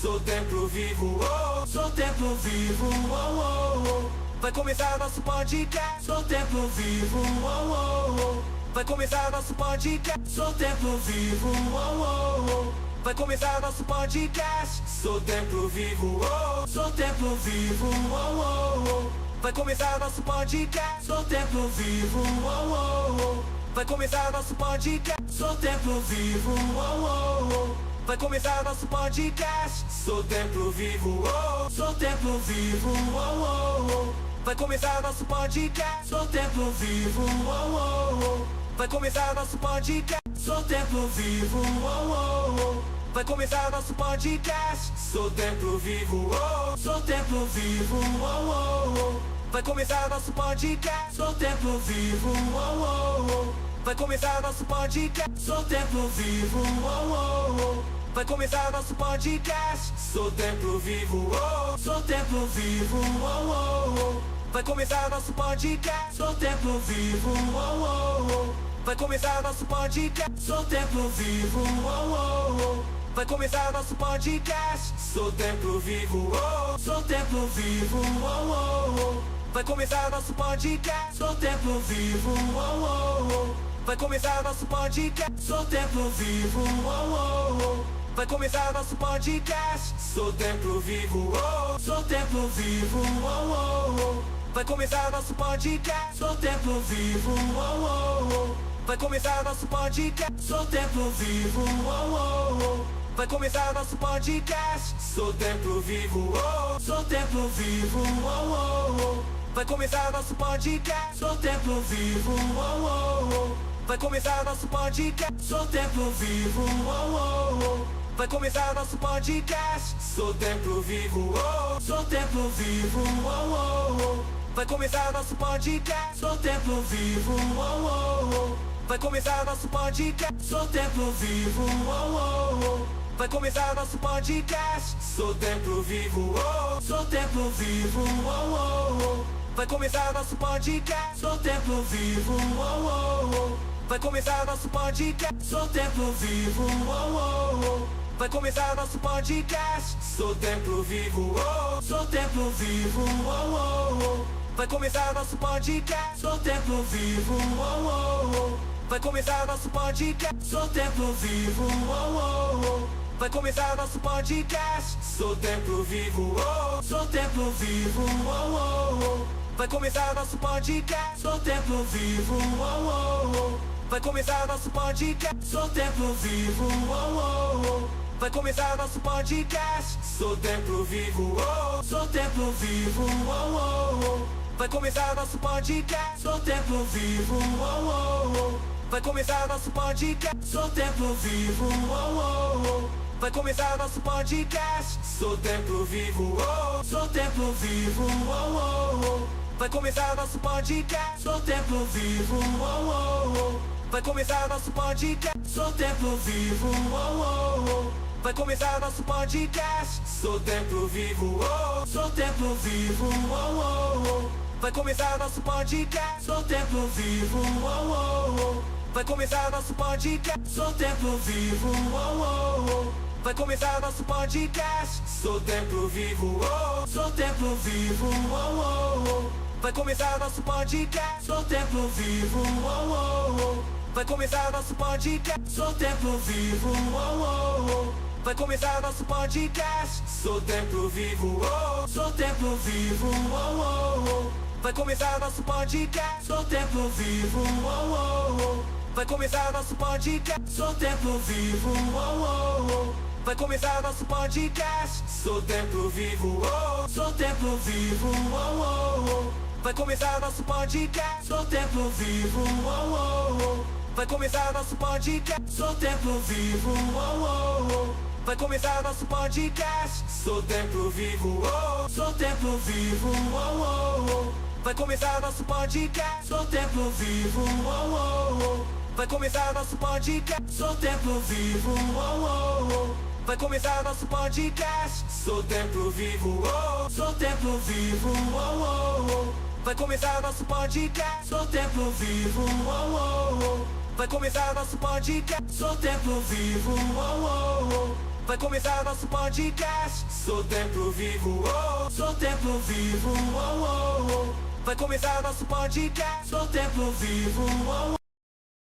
sou templo vivo, oh, sou templo vivo, oh, oh, oh. Vai começar nosso podcast, sou templo vivo, oh, oh, oh. Vai começar nosso podcast, sou templo vivo, oh, oh, oh. Vai começar nosso podcast, sou templo vivo, oh, sou templo vivo, oh, oh, oh. Vai começar nosso podcast, sou templo vivo, oh, oh, oh. Vai começar nosso podcast, sou templo vivo, oh, oh, oh. Vai começar nosso podcast, sou templo vivo, oh, sou templo vivo, oh, oh, oh. Vai começar nosso podcast, sou templo vivo, oh, oh, oh. Vai começar nosso podcast, sou templo vivo, oh, oh, oh. Vai começar nosso podcast, sou templo vivo, oh, sou templo vivo, oh, oh, oh. Vai começar nosso podcast, sou templo vivo, oh, oh, oh. Vai começar nosso podcast, sou templo vivo, oh, oh, oh. Vai começar nosso podcast, sou templo vivo, oh, sou templo vivo, oh, oh, oh. Vai começar nosso podcast, sou templo vivo, oh, oh, oh. Vai começar nosso podcast, sou templo vivo, oh, oh, oh. Vai começar nosso podcast, sou templo vivo, oh, sou templo vivo, oh, oh, oh. Vai começar nosso podcast, sou templo vivo, oh, oh, oh. Vai começar nosso podcast, sou templo vivo, oh, oh, oh. Vai começar nosso podcast, sou templo vivo, oh, sou templo vivo, oh, oh, oh. Vai começar nosso podcast, sou templo vivo, oh, oh, oh. Vai começar nosso podcast, sou templo vivo, oh, oh, oh. Vai começar nosso podcast, sou templo vivo, oh, sou templo vivo, oh, oh, oh. Vai começar nosso podcast, sou templo vivo, oh, oh, oh. Vai começar nosso podcast, sou templo vivo, oh, oh, oh. Vai começar nosso podcast, sou templo vivo, oh, sou templo vivo, oh, oh, oh. Vai começar nosso podcast, sou templo vivo, oh, oh, oh. Vai começar nosso podcast, sou templo vivo, oh, oh, oh. Vai começar nosso podcast, sou templo vivo, oh, sou templo vivo, oh, oh, oh. Vai começar nosso podcast, sou templo vivo, oh, oh, oh. Vai começar nosso podcast, sou templo vivo, oh, oh, oh. Vai começar nosso podcast, sou templo vivo, oh, sou templo vivo, oh, oh, oh. Vai começar nosso podcast, sou templo vivo, oh, oh, oh. Vai começar nosso podcast, sou templo vivo, oh, oh, oh. Vai começar nosso podcast, sou templo vivo, oh, sou templo vivo, oh, oh, oh. Vai começar nosso podcast, sou templo vivo, oh, oh, oh. Vai começar nosso podcast, sou templo vivo, oh, oh, oh. Vai começar nosso podcast, sou templo vivo, oh, sou templo vivo, oh, oh, oh. Vai começar nosso podcast, sou templo vivo, oh, oh, oh. Vai começar nosso podcast, sou templo vivo, oh, oh, oh. Vai começar nosso podcast, sou templo vivo, oh, sou templo vivo, oh, oh, oh. Vai começar nosso podcast, sou templo vivo, oh, oh, oh. Vai começar nosso podcast, sou templo vivo, oh, oh, oh. Vai começar nosso podcast, sou templo vivo, oh, sou templo vivo, oh, oh, oh. Vai começar nosso podcast, sou templo vivo, oh, oh, oh. Vai começar nosso podcast, sou templo vivo, oh, oh, oh. Vai começar nosso podcast, sou templo vivo, oh, sou templo vivo, oh, oh, oh. Vai começar nosso podcast, sou templo vivo, oh, oh, oh. Vai começar nosso podcast, sou templo vivo, oh, oh, oh. Vai começar nosso podcast, sou templo vivo, oh, sou templo vivo, oh, oh, oh. Vai começar nosso podcast, sou templo vivo, oh, oh, oh. Vai começar nosso podcast, sou templo vivo, oh, oh, oh. Vai começar nosso podcast, sou templo vivo, oh, sou templo vivo, oh, oh, oh. Vai começar nosso podcast, sou templo vivo, oh, oh, oh. Vai começar nosso podcast, sou templo vivo, oh, oh, oh. Vai começar nosso podcast, sou templo vivo, oh, sou templo vivo, oh, oh, oh. Vai começar nosso podcast, sou templo vivo, oh, oh, oh. Vai começar nosso podcast, sou templo vivo, oh, oh, oh. Vai começar nosso podcast, sou templo vivo, oh, sou templo vivo, oh, oh, oh. Vai começar nosso podcast, sou templo vivo, oh, oh, oh. Vai começar nosso podcast, sou templo vivo, oh, oh, oh. Vai começar nosso podcast. Sou templo vivo, oh, sou templo vivo, oh, oh, oh. Vai começar nosso podcast. Sou templo vivo, oh, oh.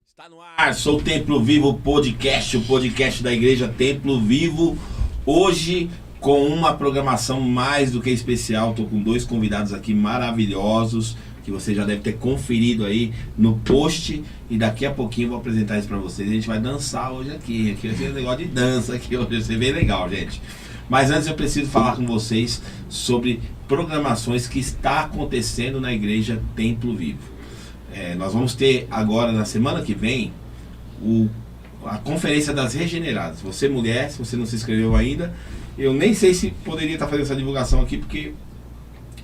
Está no ar, sou o Templo Vivo Podcast, o podcast da Igreja Templo Vivo. Hoje com uma programação mais do que especial, estou com 2 convidados aqui maravilhosos, que você já deve ter conferido aí no post, e daqui a pouquinho eu vou apresentar isso para vocês. A gente vai dançar hoje aqui vai ter um negócio de dança aqui hoje, vai ser bem legal, gente. Mas antes eu preciso falar com vocês sobre programações que está acontecendo na Igreja Templo Vivo. Nós vamos ter agora, na semana que vem, a Conferência das Regeneradas. Você mulher, se você não se inscreveu ainda, eu nem sei se poderia estar fazendo essa divulgação aqui, porque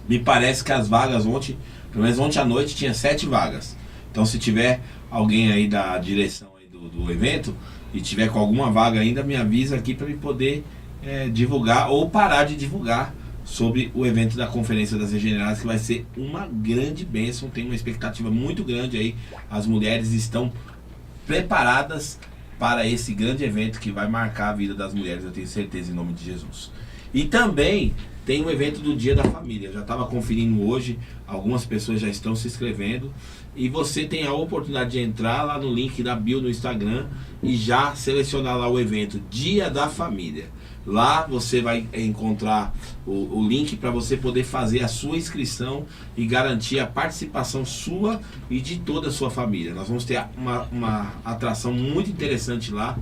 me parece que as vagas ontem, pelo menos ontem à noite, tinha 7 vagas. Então se tiver alguém aí da direção aí do evento e tiver com alguma vaga ainda, me avisa aqui para eu poder divulgar ou parar de divulgar sobre o evento da Conferência das Regeneradas, que vai ser uma grande bênção. Tem uma expectativa muito grande aí. As mulheres estão preparadas para esse grande evento que vai marcar a vida das mulheres, eu tenho certeza, em nome de Jesus. E também tem o evento do Dia da Família. Eu já estava conferindo hoje, algumas pessoas já estão se inscrevendo, e você tem a oportunidade de entrar lá no link da bio no Instagram e já selecionar lá o evento Dia da Família. Lá você vai encontrar o link para você poder fazer a sua inscrição e garantir a participação sua e de toda a sua família. Nós vamos ter uma atração muito interessante lá.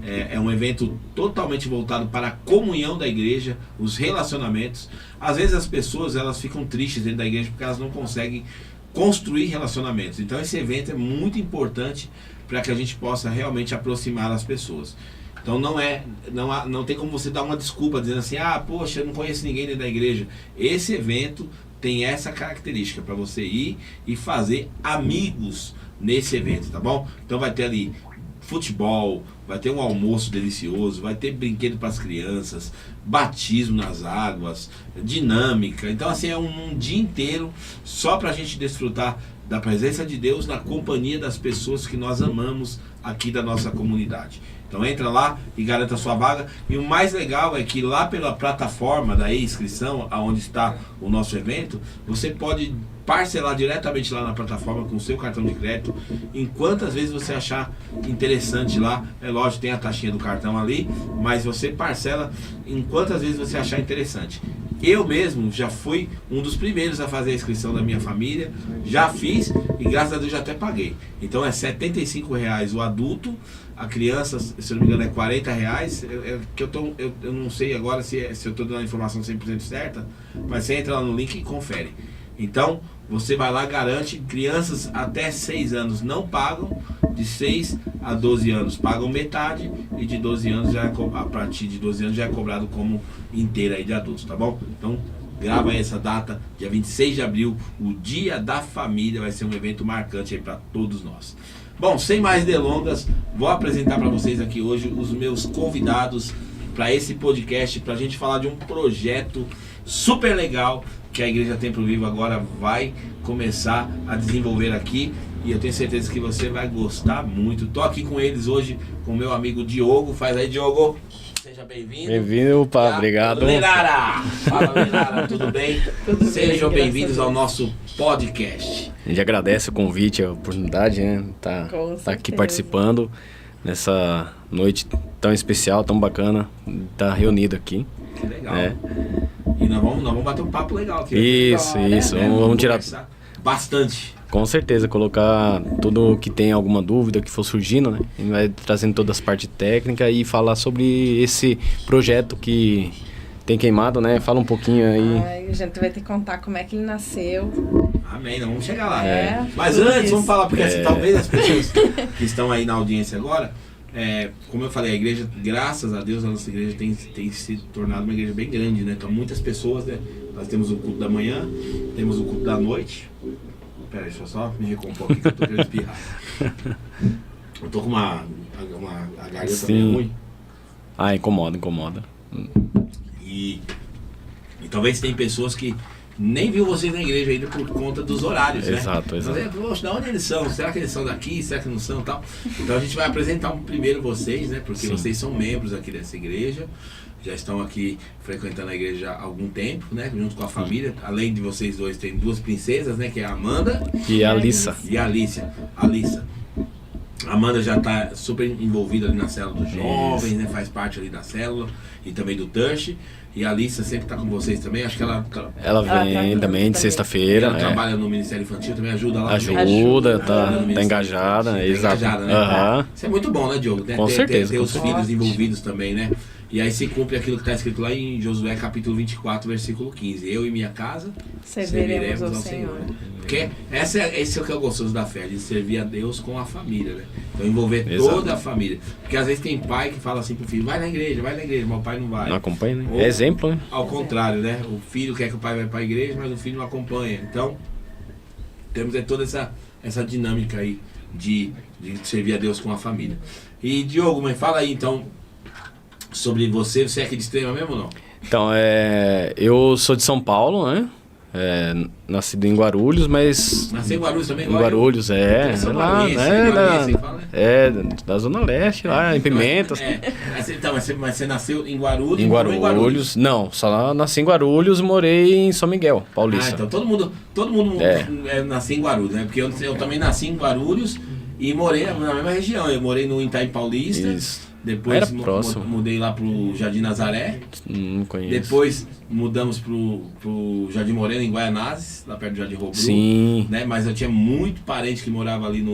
É um evento totalmente voltado para a comunhão da igreja, os relacionamentos. Às vezes as pessoas elas ficam tristes dentro da igreja porque elas não conseguem construir relacionamentos. Então esse evento é muito importante para que a gente possa realmente aproximar as pessoas. Então não tem como você dar uma desculpa dizendo assim, poxa, eu não conheço ninguém dentro da igreja. Esse evento tem essa característica para você ir e fazer amigos nesse evento, tá bom? Então vai ter ali futebol, vai ter um almoço delicioso, vai ter brinquedo para as crianças, batismo nas águas, dinâmica. Então assim, é um dia inteiro só para a gente desfrutar da presença de Deus na companhia das pessoas que nós amamos aqui da nossa comunidade. Então entra lá e garanta a sua vaga. E o mais legal é que lá pela plataforma da e-inscrição, onde está o nosso evento, você pode parcelar diretamente lá na plataforma com o seu cartão de crédito, em quantas vezes você achar interessante lá. É lógico, tem a taxinha do cartão ali, mas você parcela em quantas vezes você achar interessante. Eu mesmo já fui um dos primeiros a fazer a inscrição da minha família, já fiz e graças a Deus já até paguei. Então é R$75 o adulto, a criança, se eu não me engano, é R$40. Eu não sei agora se eu estou dando a informação 100% certa, mas você entra lá no link e confere. Então você vai lá, garante. Crianças até 6 anos não pagam, de 6 a 12 anos pagam metade, e de 12 anos a partir de 12 anos já é cobrado como inteira aí de adultos, tá bom? Então grava aí essa data, dia 26 de abril, o Dia da Família, vai ser um evento marcante aí para todos nós. Bom, sem mais delongas, vou apresentar para vocês aqui hoje os meus convidados para esse podcast, para a gente falar de um projeto super legal que a Igreja Templo Vivo agora vai começar a desenvolver aqui, e eu tenho certeza que você vai gostar muito. Tô aqui com eles hoje, com o meu amigo Diogo. Faz aí, Diogo. Seja bem-vindo. Bem-vindo, opa, obrigado. Lenara! Fala, Lenara, tudo bem? Tudo Sejam bem, bem-vindos ao nosso podcast. A gente agradece o convite, a oportunidade, né? Tá aqui participando nessa noite tão especial, tão bacana, tá reunido aqui. Que legal. E nós vamos bater um papo legal aqui. Isso. Vamos tirar bastante. Com certeza, colocar tudo que tem alguma dúvida que for surgindo, né? A gente vai trazendo todas as partes técnicas e falar sobre esse projeto que tem queimado, né? Fala um pouquinho aí. A gente vai ter que contar como é que ele nasceu. Amém, vamos chegar lá. É, Mas antes, isso. Vamos falar, porque assim, talvez as pessoas que estão aí na audiência agora, como eu falei, a igreja, graças a Deus, a nossa igreja tem se tornado uma igreja bem grande, né? Então muitas pessoas, né? Nós temos o culto da manhã, temos o culto da noite. Pera aí, deixa eu só me recompor aqui que eu tô querendo espirrar. Eu tô com a garganta meio ruim. Incomoda. E talvez tem pessoas que nem viu vocês na igreja ainda por conta dos horários, né? Exato. Poxa, de onde eles são? Será que eles são daqui? Será que não são tal? Então a gente vai apresentar primeiro vocês, né? Porque vocês são membros aqui dessa igreja. Já estão aqui frequentando a igreja há algum tempo, né? Junto com a família. Além de vocês dois, tem duas princesas, né? Que é a Amanda e a Alissa. E a Alissa. A Amanda já está super envolvida ali na célula dos jovens, né? Faz parte ali da célula e também do Touch. E a Alissa sempre está com vocês também. Acho que ela vem tá também de sexta-feira. ela trabalha no Ministério Infantil, também ajuda lá. Ajuda, tá Ministério engajada, Infantil, exato. Tá engajada, né? Isso é muito bom, né, Diogo? Com certeza. Ter os com filhos envolvidos também, né? E aí se cumpre aquilo que está escrito lá em Josué capítulo 24, versículo 15. Eu e minha casa serviremos ao Senhor. Porque esse é o que é gostoso da fé, de servir a Deus com a família, né? Então envolver toda a família. Porque às vezes tem pai que fala assim pro filho, vai na igreja, mas o pai não vai. Não acompanha, né? Ou, é exemplo, né? Ao contrário, né? O filho quer que o pai vá para a igreja, mas o filho não acompanha. Então, temos toda essa dinâmica aí de servir a Deus com a família. E Diogo, mas fala aí então sobre você é aqui de Extrema mesmo ou não? Então, eu sou de São Paulo, né? Nascido em Guarulhos, mas... Nasceu em Guarulhos também? Em Guarulhos, lá, da Zona Leste, lá, em Pimentas. Mas você nasceu em Guarulhos? Em Guarulhos, não, só nasci em Guarulhos e morei em São Miguel, Paulista. Então todo mundo nasceu em Guarulhos, né? Porque eu também nasci em Guarulhos e morei na mesma região. Eu morei no Itaim Paulista. Isso. Depois mudei lá pro Jardim Nazaré. Não conheço. Depois mudamos pro Jardim Moreno, em Guaianazes, lá perto do Jardim Robru. Sim. Né? Mas eu tinha muito parente que morava ali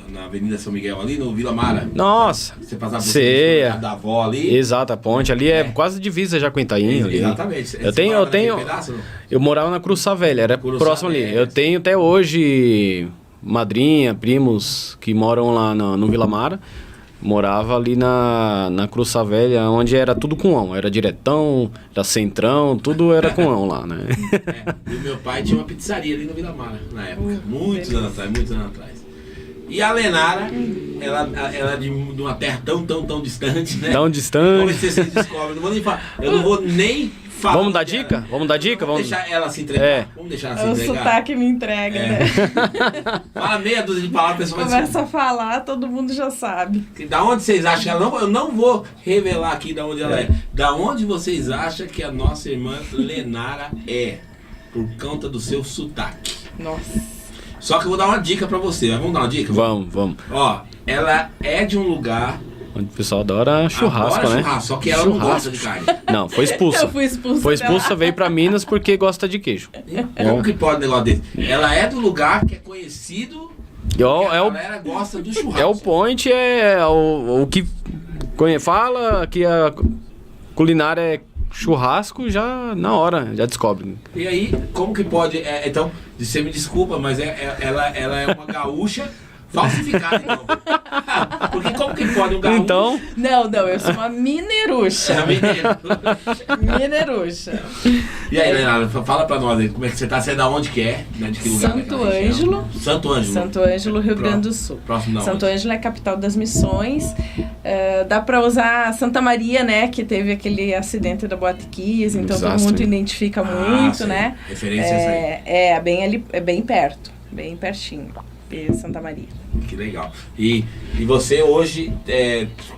na Avenida São Miguel, ali no Vila Mara. Nossa. Você passava por da avó ali. Exato, a ponte ali é quase divisa já com Itaim. Exatamente. Eu tenho. Pedaço, eu morava na Cruz Savelha, era próximo ali. Eu tenho até hoje madrinha, primos que moram lá no Vila Mara. Morava ali na Cruz Savelha, onde era tudo com ão. Era diretão, era centrão, tudo era com ão lá, né? E o meu pai tinha uma pizzaria ali no Vila Mara, na época. Muitos anos atrás. E a Lenara, ela é de uma terra tão distante, né? Tão distante. Vamos ver se vocês descobrem. Não vou nem falar. Eu não vou nem falar. Vamos dar dica? Vamos deixar ela se entregar. Vamos deixar ela se entregar. O sotaque me entrega, né? Fala meia dúzia de palavras, pessoal. Começa a falar, todo mundo já sabe. Da onde vocês acham que ela... Eu não vou revelar aqui da onde ela é. Da onde vocês acham que a nossa irmã Lenara é? Por conta do seu sotaque. Nossa. Só que eu vou dar uma dica pra você. Vamos dar uma dica? Vamos. Ó, ela é de um lugar... onde o pessoal adora churrasco, né? Churrasco, só que ela não gosta de carne. Não, foi expulsa. Eu fui expulsa. Foi expulsa, veio pra Minas porque gosta de queijo. Como que pode um negócio desse? Ela é do lugar que é conhecido... a galera gosta do churrasco. É o point, o que fala que a culinária é churrasco, já na hora, já descobre. E aí, como que pode... então, você me desculpa, mas ela é uma gaúcha falsificada, então. Porque como que pode um gaúcho... Então... Não, eu sou uma mineruxa. Mineruxa. E aí, Lenara, fala pra nós aí, como é que você tá? Você é da onde que é? Né? De que lugar? Santo Ângelo. Santo Ângelo, Rio Grande do Sul. Próximo da Santo Ângelo é a capital das missões. Dá pra usar Santa Maria, né? Que teve aquele acidente da Boate Kiss, então todo mundo identifica muito, sim. né? Referências aí. Bem ali, é bem perto, bem pertinho. Santa Maria. Que legal. E você hoje,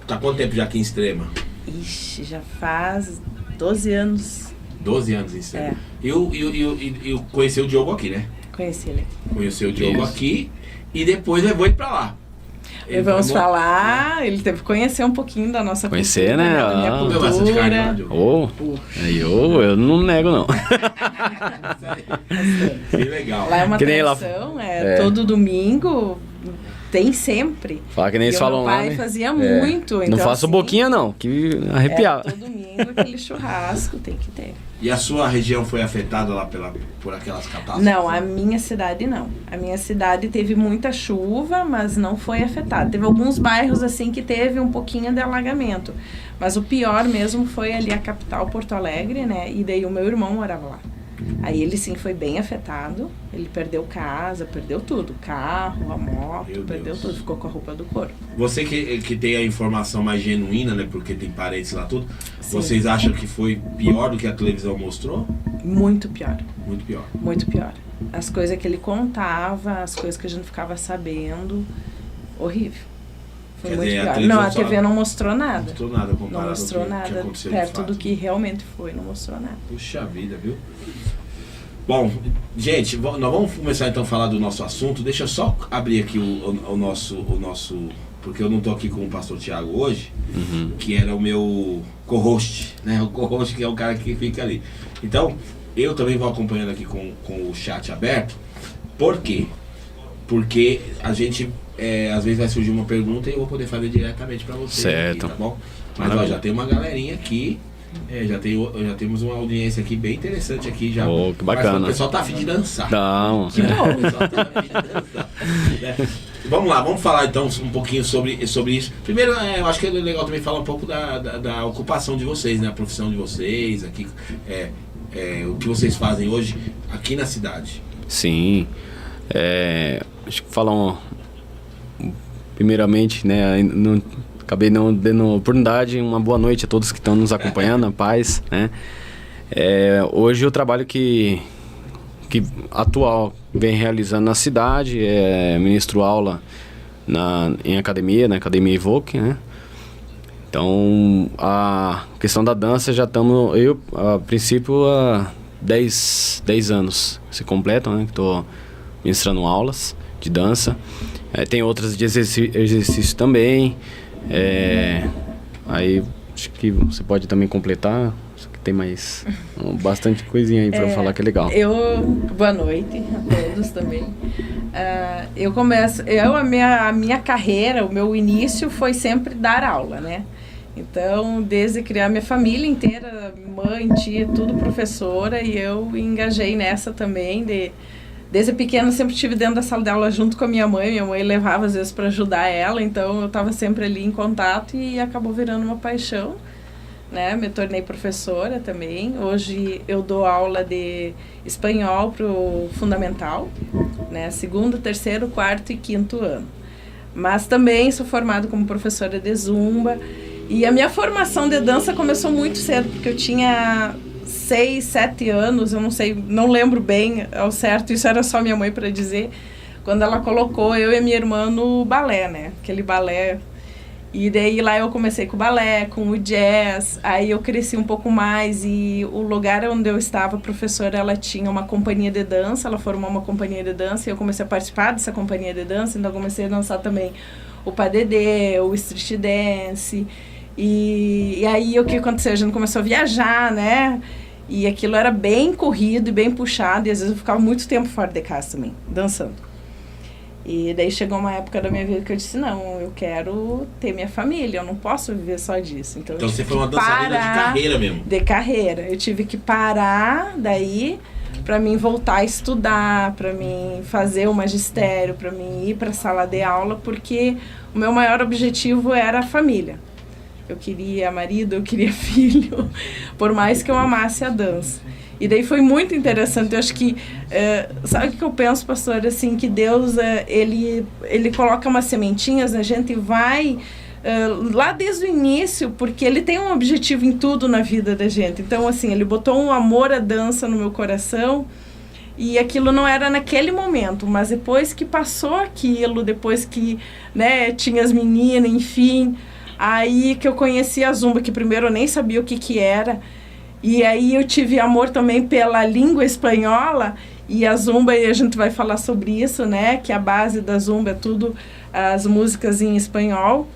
tá quanto tempo já aqui em Extrema? Ixi, já faz 12 anos. 12 anos em Extrema. E conheceu o Diogo aqui, né? Conheci ele. Conheceu o Diogo aqui e depois levou ele pra lá. Vamos falar, ele teve que conhecer um pouquinho da nossa cultura, né? Da minha cultura. Bastante carne lá, Diogo. Eu não nego, não. Que legal. Lá é uma tradição, todo domingo, tem sempre. Fala que nem eles falam lá, meu pai fazia muito. Então, não faça boquinha, não, que arrepiava. Todo domingo aquele churrasco tem que ter. E a sua região foi afetada lá por aquelas catástrofes? Não, a minha cidade não. A minha cidade teve muita chuva, mas não foi afetada. Teve alguns bairros assim que teve um pouquinho de alagamento. Mas o pior mesmo foi ali a capital, Porto Alegre, né? E daí o meu irmão morava lá. Aí ele sim foi bem afetado, ele perdeu casa, perdeu tudo, carro, a moto, Meu perdeu Deus. tudo, ficou com a roupa do corpo. Você que tem a informação mais genuína, né? Porque tem parentes lá tudo. Sim. Vocês acham que foi pior do que a televisão mostrou? Muito pior, Muito pior. muito pior. As coisas que ele contava, as coisas que a gente ficava sabendo, horrível. Foi Quer muito dizer, a pior. televisão Não, a só TV não mostrou Não nada. mostrou nada comparado Não mostrou ao que nada aconteceu de perto fato. do que realmente foi, não mostrou nada. Puxa vida, viu? Bom, gente, nós vamos começar então a falar do nosso assunto. Deixa eu só abrir aqui o nosso... Porque eu não tô aqui com o pastor Tiago hoje, que era o meu co-host, né? O co-host que é o cara que fica ali. Então, eu também vou acompanhando aqui com o chat aberto. Por quê? Porque a gente, às vezes vai surgir uma pergunta e eu vou poder fazer diretamente para você. Certo. Aqui, tá bom? Mas ó, já tem uma galerinha aqui. Já temos uma audiência aqui bem interessante aqui já. Oh, que bacana. Mas o pessoal tá afim de dançar. Não. Que bom, o pessoal tá afim de dançar, né? Vamos lá, vamos falar então um pouquinho sobre isso. Primeiro, eu acho que é legal também falar um pouco da ocupação de vocês, né? A profissão de vocês, aqui, o que vocês fazem hoje aqui na cidade. Sim. Acho que falar primeiramente, né? Acabei não dando oportunidade. Uma boa noite a todos que estão nos acompanhando, a paz, né? Hoje o trabalho que atual vem realizando na cidade, ministro aula em academia, na Academia Evoque, né? Então, a questão da dança já estamos, a princípio, há 10 anos se completam, né? Que estou ministrando aulas de dança. Tem outras de exercício também. Aí, acho que você pode também completar. Tem mais bastante coisinha aí para falar que é legal. Boa noite a todos também. A minha carreira, o meu início foi sempre dar aula, né? Então, desde criar minha família inteira, mãe, tia, tudo professora, e eu engajei nessa também. Desde pequena sempre estive dentro da sala de aula junto com a minha mãe levava às vezes para ajudar ela, então eu estava sempre ali em contato e acabou virando uma paixão. Né? Me tornei professora também. Hoje eu dou aula de espanhol para o fundamental, né? 2º, 3º, 4º e 5º ano. Mas também sou formada como professora de zumba. E a minha formação de dança começou muito cedo, porque eu tinha 6, 7 anos, eu não lembro bem ao certo, isso era só minha mãe para dizer, quando ela colocou eu e minha irmã no balé, né? Aquele balé. E daí lá eu comecei com o balé, com o jazz, aí eu cresci um pouco mais e o lugar onde eu estava, a professora, ela tinha uma companhia de dança, ela formou uma companhia de dança e eu comecei a participar dessa companhia de dança, então eu comecei a dançar também o padedê, o street dance, e aí o que aconteceu? A gente começou a viajar, né? E aquilo era bem corrido e bem puxado, e às vezes eu ficava muito tempo fora de casa também, dançando. E daí chegou uma época da minha vida que eu disse, não, eu quero ter minha família, eu não posso viver só disso. Então Você foi uma dançarina de carreira mesmo? De carreira. Eu tive que parar daí para mim voltar a estudar, para mim fazer o magistério, para mim ir para a sala de aula, porque o meu maior objetivo era a família. Eu queria marido, eu queria filho, por mais que eu amasse a dança. E daí foi muito interessante, eu acho que, sabe o que eu penso, pastor, assim, que Deus, ele coloca umas sementinhas na gente e vai lá desde o início, porque ele tem um objetivo em tudo na vida da gente. Então, assim, ele botou um amor à dança no meu coração e aquilo não era naquele momento, mas depois que passou aquilo, depois que, né, tinha as meninas, enfim, aí que eu conheci a zumba, que primeiro eu nem sabia o que era. E aí eu tive amor também pela língua espanhola e a zumba, e a gente vai falar sobre isso, né? Que a base da zumba é tudo as músicas em espanhol.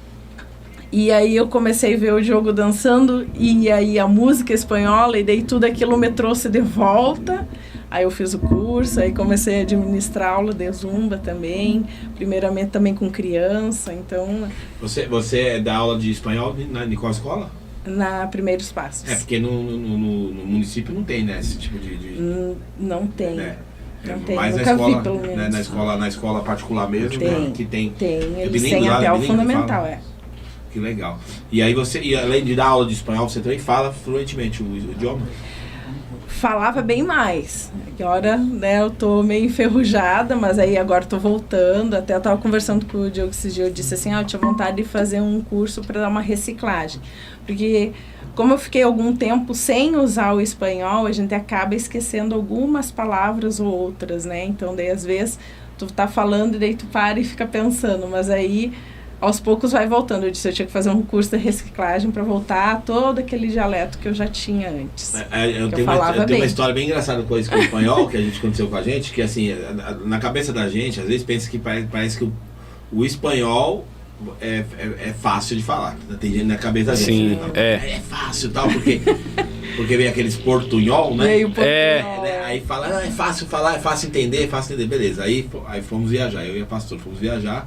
E aí eu comecei a ver o Diogo dançando e aí a música espanhola, e daí tudo aquilo me trouxe de volta. Aí eu fiz o curso, aí comecei a administrar aula de zumba também, primeiramente também com criança, então... Você dá aula de espanhol em qual escola? Na Primeiros Passos. Porque no município não tem, né, esse tipo de... Não tem. Né? Não tem, mas nunca escola, vi, pelo menos. Né, na escola particular mesmo, tem, né, que tem... Eles têm até o fundamental, Que legal. E aí você, além de dar aula de espanhol, você também fala fluentemente o idioma? falava bem mais. Agora, né, eu tô meio enferrujada, mas aí agora tô voltando. Até eu tava conversando com o Diogo esse dia, eu disse assim, eu tinha vontade de fazer um curso para dar uma reciclagem. Porque como eu fiquei algum tempo sem usar o espanhol, a gente acaba esquecendo algumas palavras ou outras, né? Então, daí às vezes tu tá falando e daí tu para e fica pensando, mas aí aos poucos vai voltando. Eu disse, eu tinha que fazer um curso de reciclagem para voltar a todo aquele dialeto que eu já tinha antes. Eu tenho uma história bem engraçada com isso com o espanhol, que a gente aconteceu com a gente, que assim, na cabeça da gente, às vezes pensa que parece que o espanhol é fácil de falar. Tem gente na cabeça da gente. Sim, né? É fácil tal, porque vem aqueles portunhol, né? Veio portunhol. Aí fala, é fácil falar, é fácil entender, beleza. Aí fomos viajar, eu e a pastora fomos viajar.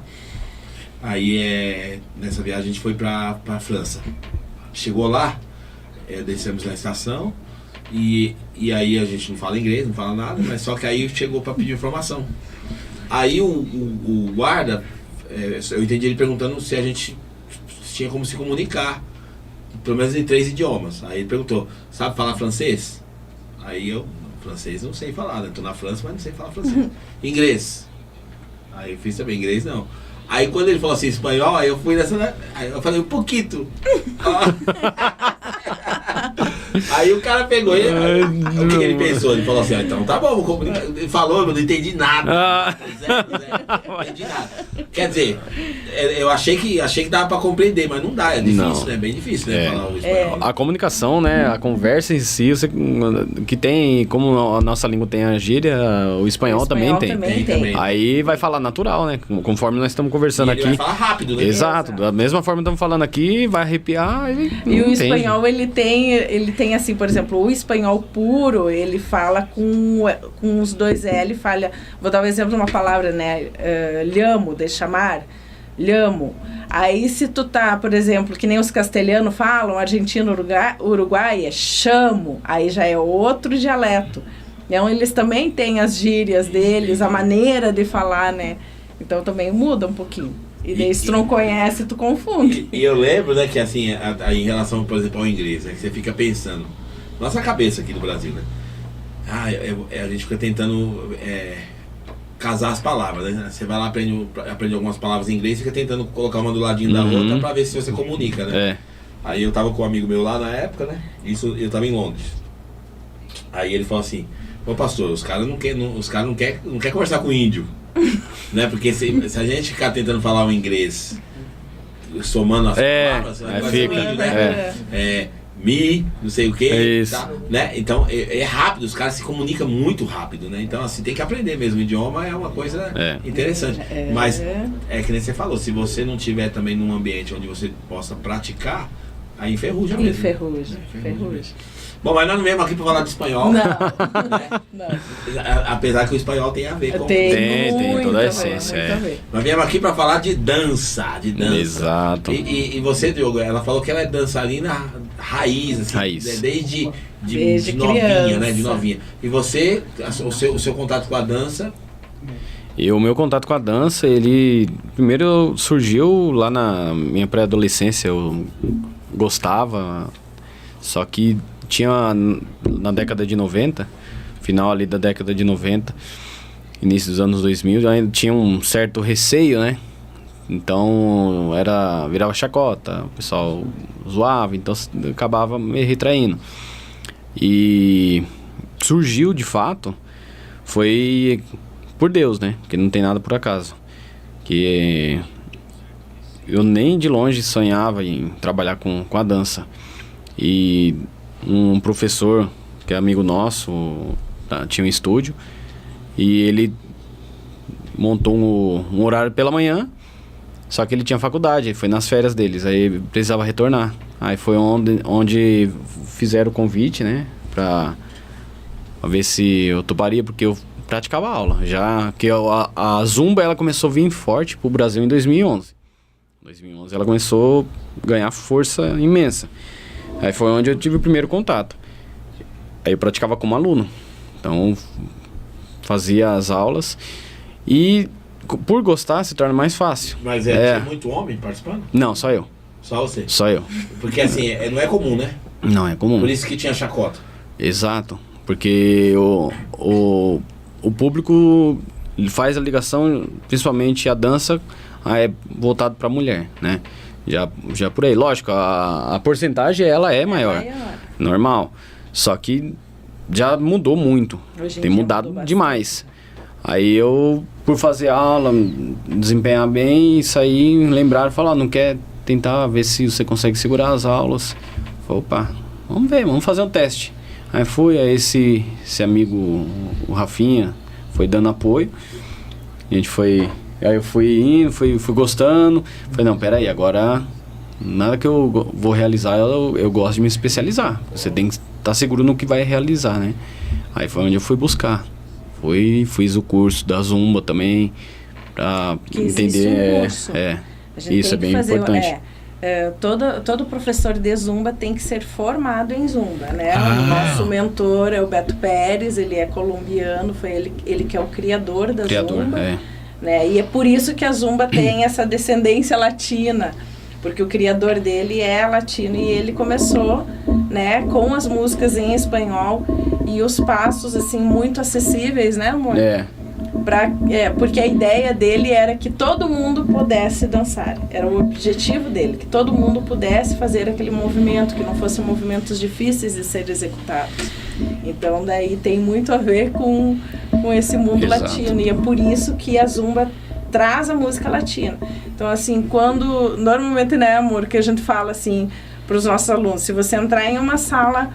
Aí nessa viagem a gente foi pra França. Chegou lá, descemos na estação e aí a gente não fala inglês, não fala nada, mas só que aí chegou pra pedir informação. Aí o guarda, eu entendi ele perguntando se a gente tinha como se comunicar, pelo menos em 3 idiomas. Aí ele perguntou, sabe falar francês? Aí eu, francês não sei falar, né? Tô na França, mas não sei falar francês. Inglês? Aí eu fiz também, inglês não. Aí quando ele falou assim, espanhol, aí eu fui nessa, né? Aí eu falei, um pouquinho. Aí o cara pegou e o que ele pensou? Ele falou assim, então tá bom, vou comunicar. Ele falou, eu não entendi nada. Zero, não entendi nada. Quer dizer, eu achei que dava pra compreender, mas não dá, é difícil, né? Bem difícil, né? Falar o espanhol. A comunicação, né? A conversa em si, que tem, como a nossa língua tem a gíria, o espanhol também tem. Aí vai falar natural, né? Conforme nós estamos conversando aqui. Vai falar rápido, né? Exato, da mesma forma que estamos falando aqui, vai arrepiar e o espanhol, ele tem assim, por exemplo, o espanhol puro, ele fala com os 2 L, vou dar um exemplo de uma palavra, né, llamo, de chamar, llamo. Aí se tu tá, por exemplo, que nem os castelhanos falam, argentino, uruguai, é chamo, aí já é outro dialeto. Então eles também têm as gírias deles, a maneira de falar, né, então também muda um pouquinho. E daí se tu não conhece, tu confunde. E eu lembro, né, que assim, em relação, por exemplo, ao inglês, né, que você fica pensando, nossa cabeça aqui do Brasil, né? A gente fica tentando casar as palavras, né? Você vai lá, aprende algumas palavras em inglês, fica tentando colocar uma do ladinho da outra pra ver se você comunica, né? Aí eu tava com um amigo meu lá na época, né? Eu tava em Londres. Aí ele falou assim, ô pastor, os caras não quer conversar com o índio. Né? Porque se a gente ficar tentando falar o inglês somando as palavras, fica, não sei o que, tá, né? Então é rápido, os caras se comunicam muito rápido, né? Então assim, tem que aprender mesmo, o idioma é uma coisa interessante. Mas que nem você falou, se você não tiver também num ambiente onde você possa praticar, aí enferruja mesmo. Enferruja. Bom, mas nós não viemos aqui para falar de espanhol. Não. Né? Apesar que o espanhol tem a ver com... Tem toda a essência. Nós viemos aqui para falar de dança. Exato. E você, Diogo, ela falou que ela é dançarina raiz, assim, desde novinha, né? De novinha. E você, o seu contato com a dança... E o meu contato com a dança, ele primeiro surgiu lá na minha pré-adolescência. Eu gostava, só que tinha na década de 90, final ali da década de 90, início dos anos 2000, ainda tinha um certo receio, né? Então virava chacota, o pessoal zoava, então acabava me retraindo. E surgiu de fato, foi por Deus, né? Porque não tem nada por acaso. Que eu nem de longe sonhava em trabalhar com a dança. E um professor, que é amigo nosso, tinha um estúdio, e ele montou um horário pela manhã, só que ele tinha faculdade, foi nas férias deles, aí precisava retornar. Aí foi onde fizeram o convite, né, pra ver se eu toparia, porque eu praticava aula, já que a Zumba, ela começou a vir forte pro Brasil em 2011. Em 2011 ela começou a ganhar força imensa. Aí foi onde eu tive o primeiro contato. Aí eu praticava como aluno. Então, fazia as aulas. E por gostar, se torna mais fácil. Mas tinha muito homem participando? Não, só eu. Só você? Só eu. Porque assim, não é comum, né? Não é comum. Por isso que tinha chacota. Exato. Porque o público ele faz a ligação, principalmente a dança é voltado para a mulher, né? Já por aí, lógico, a porcentagem ela é maior, normal. Só que já mudou muito, tem mudado demais. Aí eu, por fazer aula, desempenhar bem, e sair, lembrar, falar, não quer tentar ver se você consegue segurar as aulas? Falei, opa, vamos ver, vamos fazer um teste. Aí aí esse amigo, o Rafinha, foi dando apoio. A gente foi... Aí eu fui indo, fui gostando. Falei, não, peraí, agora nada que eu vou realizar, eu gosto de me especializar. Você tem que estar seguro no que vai realizar, né? Aí foi onde eu fui buscar. Fiz o curso da Zumba também, pra entender. Isso é bem importante. Todo professor de Zumba tem que ser formado em Zumba, né? O nosso mentor é o Beto Pérez, ele é colombiano, foi ele que é o criador da Zumba. Né? E é por isso que a Zumba tem essa descendência latina, porque o criador dele é latino e ele começou, né, com as músicas em espanhol e os passos assim muito acessíveis, né, amor? Porque a ideia dele era que todo mundo pudesse dançar, era o objetivo dele, que todo mundo pudesse fazer aquele movimento, que não fossem movimentos difíceis de ser executados. Então daí tem muito a ver com esse mundo latino, e é por isso que a Zumba traz a música latina. Então assim, quando normalmente, né, amor, que a gente fala assim para os nossos alunos, se você entrar em uma sala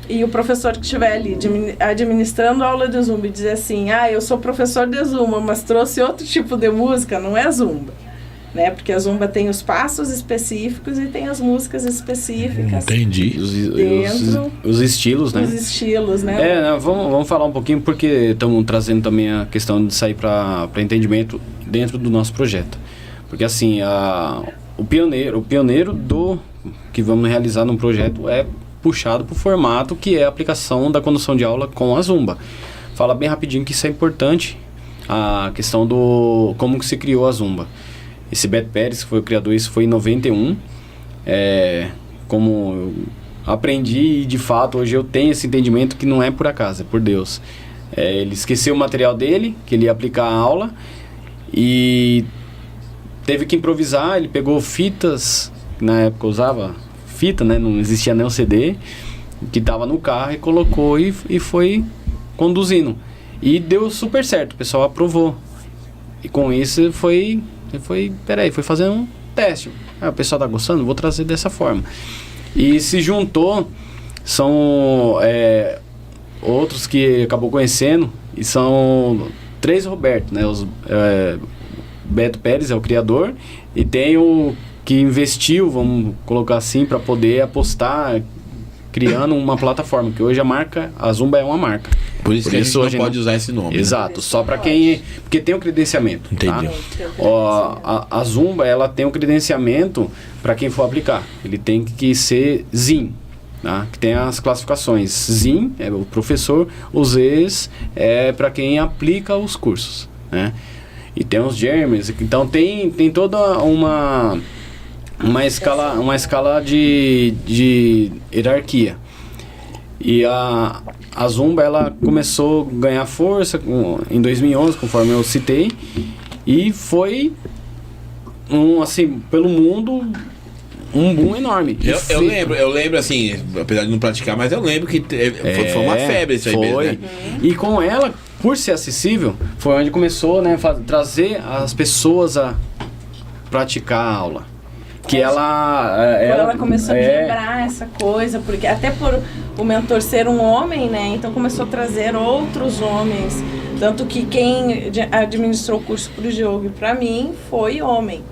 e o professor que estiver ali administrando a aula de Zumba e dizer assim, eu sou professor de Zumba, mas trouxe outro tipo de música, não é Zumba, né? Porque a Zumba tem os passos específicos e tem as músicas específicas. Entendi. Os estilos, né? Os estilos, né? Vamos falar um pouquinho, porque estamos trazendo também a questão de sair para entendimento dentro do nosso projeto. Porque assim, o pioneiro do que vamos realizar no projeto é puxado para o formato que é a aplicação da condução de aula com a Zumba. Fala bem rapidinho que isso é importante, a questão do como que se criou a Zumba. Esse Beto Pérez, que foi o criador, isso foi em 91. Como eu aprendi e de fato hoje eu tenho esse entendimento que não é por acaso, é por Deus. Ele esqueceu o material dele, que ele ia aplicar a aula, e teve que improvisar. Ele pegou fitas, na época usava fita, né? Não existia nem o CD, que estava no carro, e colocou e foi conduzindo. E deu super certo, o pessoal aprovou. E com isso foi fazendo um teste. O pessoal tá gostando, vou trazer dessa forma. E se juntou, são outros que acabou conhecendo, e são 3 Roberto, né? Beto Pérez é o criador, e tem o que investiu, vamos colocar assim, para poder apostar, criando uma plataforma, que hoje a Zumba é uma marca. Por isso que a gente não pode usar esse nome. Exato, né? Só para quem... Porque tem o credenciamento. Entendi. Tá? A Zumba, ela tem o credenciamento para quem for aplicar. Ele tem que ser ZIN, tá? Que tem as classificações. ZIN é o professor, os Zs é para quem aplica os cursos, né? E tem os germes, então tem toda uma escala de hierarquia. E a Zumba, ela começou a ganhar força em 2011, conforme eu citei, e foi pelo mundo um boom enorme. Eu lembro assim, apesar de não praticar, mas eu lembro que foi uma febre isso aí mesmo, né? E com ela, por ser acessível, foi onde começou, né, trazer as pessoas a praticar a aula. Que ela começou a quebrar essa coisa, porque até por o mentor ser um homem, né, então começou a trazer outros homens, tanto que quem administrou o curso para o Diogo e para mim foi homem,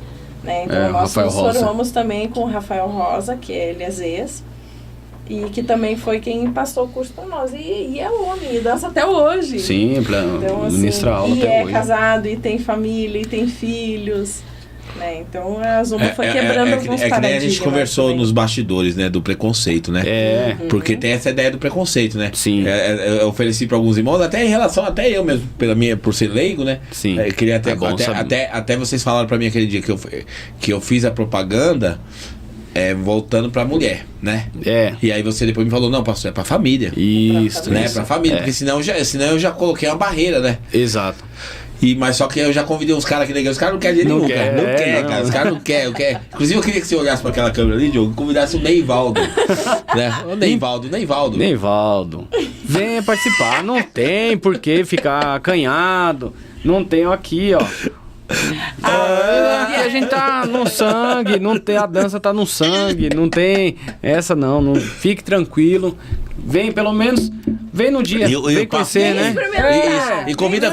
né, então nós nos formamos também com o Rafael Rosa, que ele é Zez, e que também foi quem passou o curso para nós, e é homem, e dança até hoje. Sim, então, ministra aula e até hoje. E é casado, e tem família, e tem filhos, né? Então a Zumba foi quebrando alguns paradigmas. Que nem a gente conversou também nos bastidores, né, do preconceito, né? Porque tem essa ideia do preconceito, né? Sim. Eu ofereci para alguns irmãos, até em relação, até eu mesmo, por ser leigo, né? Sim. Eu queria até vocês falaram para mim aquele dia que eu fiz a propaganda. voltando pra mulher, né? É. E aí você depois me falou, não, pastor, é pra família. Isso, Né? isso. Pra família, porque senão eu já coloquei uma barreira, né? Exato. Mas só que eu já convidei uns caras aqui na igreja, os caras não querem dinheiro Não nenhum, quer, cara. Não quer, não. cara. Os caras não querem. Inclusive, eu queria que você olhasse pra aquela câmera ali, Diogo, e convidasse o Neivaldo. Né? O Neivaldo. Neivaldo, venha participar. Não tem por que ficar acanhado. Não tem aqui, ó. Aqui a gente tá no sangue, não tem, a dança tá no sangue, não tem essa não fique tranquilo. Vem pelo menos, vem no dia, vem conhecer, né? E convida,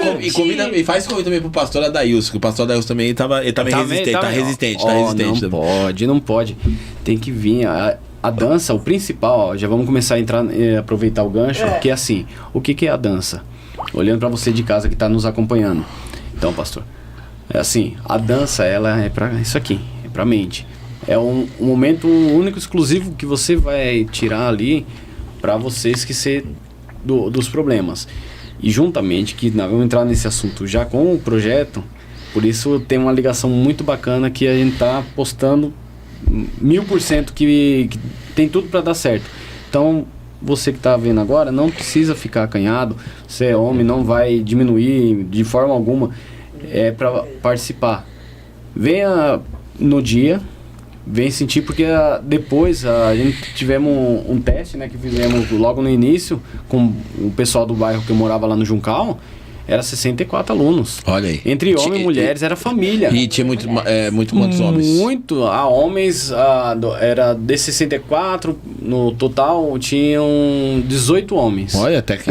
e faz convite também pro pastor Adailson, que o pastor Adailson também ele tá resistente. Não pode. Tem que vir. A dança, o principal, ó, já vamos começar a entrar, aproveitar o gancho, que é assim, o que é a dança? Olhando pra você de casa que tá nos acompanhando. Então, pastor, é assim, a dança, ela é pra isso aqui, é pra mente. É um momento único, exclusivo, que você vai tirar ali pra você esquecer dos problemas. E juntamente, que nós vamos entrar nesse assunto já com o projeto, por isso tem uma ligação muito bacana que a gente tá apostando 1000% que tem tudo pra dar certo. Então, você que tá vendo agora, não precisa ficar acanhado, você é homem, não vai diminuir de forma alguma. É para participar. Venha no dia, vem sentir, porque depois a gente tivemos um teste, né, que fizemos logo no início com o pessoal do bairro que eu morava lá no Juncal. Era 64 alunos. Olha aí. Entre homens e mulheres, era família. E tinha muito quantos homens? Muito. Homens, era de 64, no total tinham 18 homens. Olha, até que...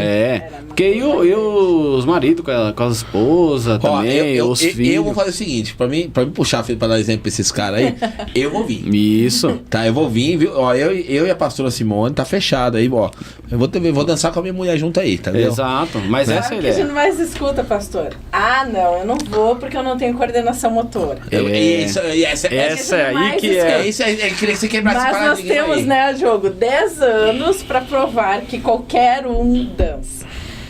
porque e os maridos com as esposas também, os filhos. Eu vou fazer o seguinte, pra mim puxar, pra dar exemplo pra esses caras aí, eu vou vir. Isso. Tá, eu vou vir, viu? Ó, eu e a pastora Simone, tá fechado aí, ó. Eu vou dançar com a minha mulher junto aí, tá vendo? Exato, mas essa é a que a gente ideia. mais escuta, pastor. Não, eu não vou porque eu não tenho coordenação motora. Essa é aí que é. Isso aí, queria que você quebrasse esse Mas nós temos, aí. né, Diogo, 10 anos pra provar que qualquer um dança.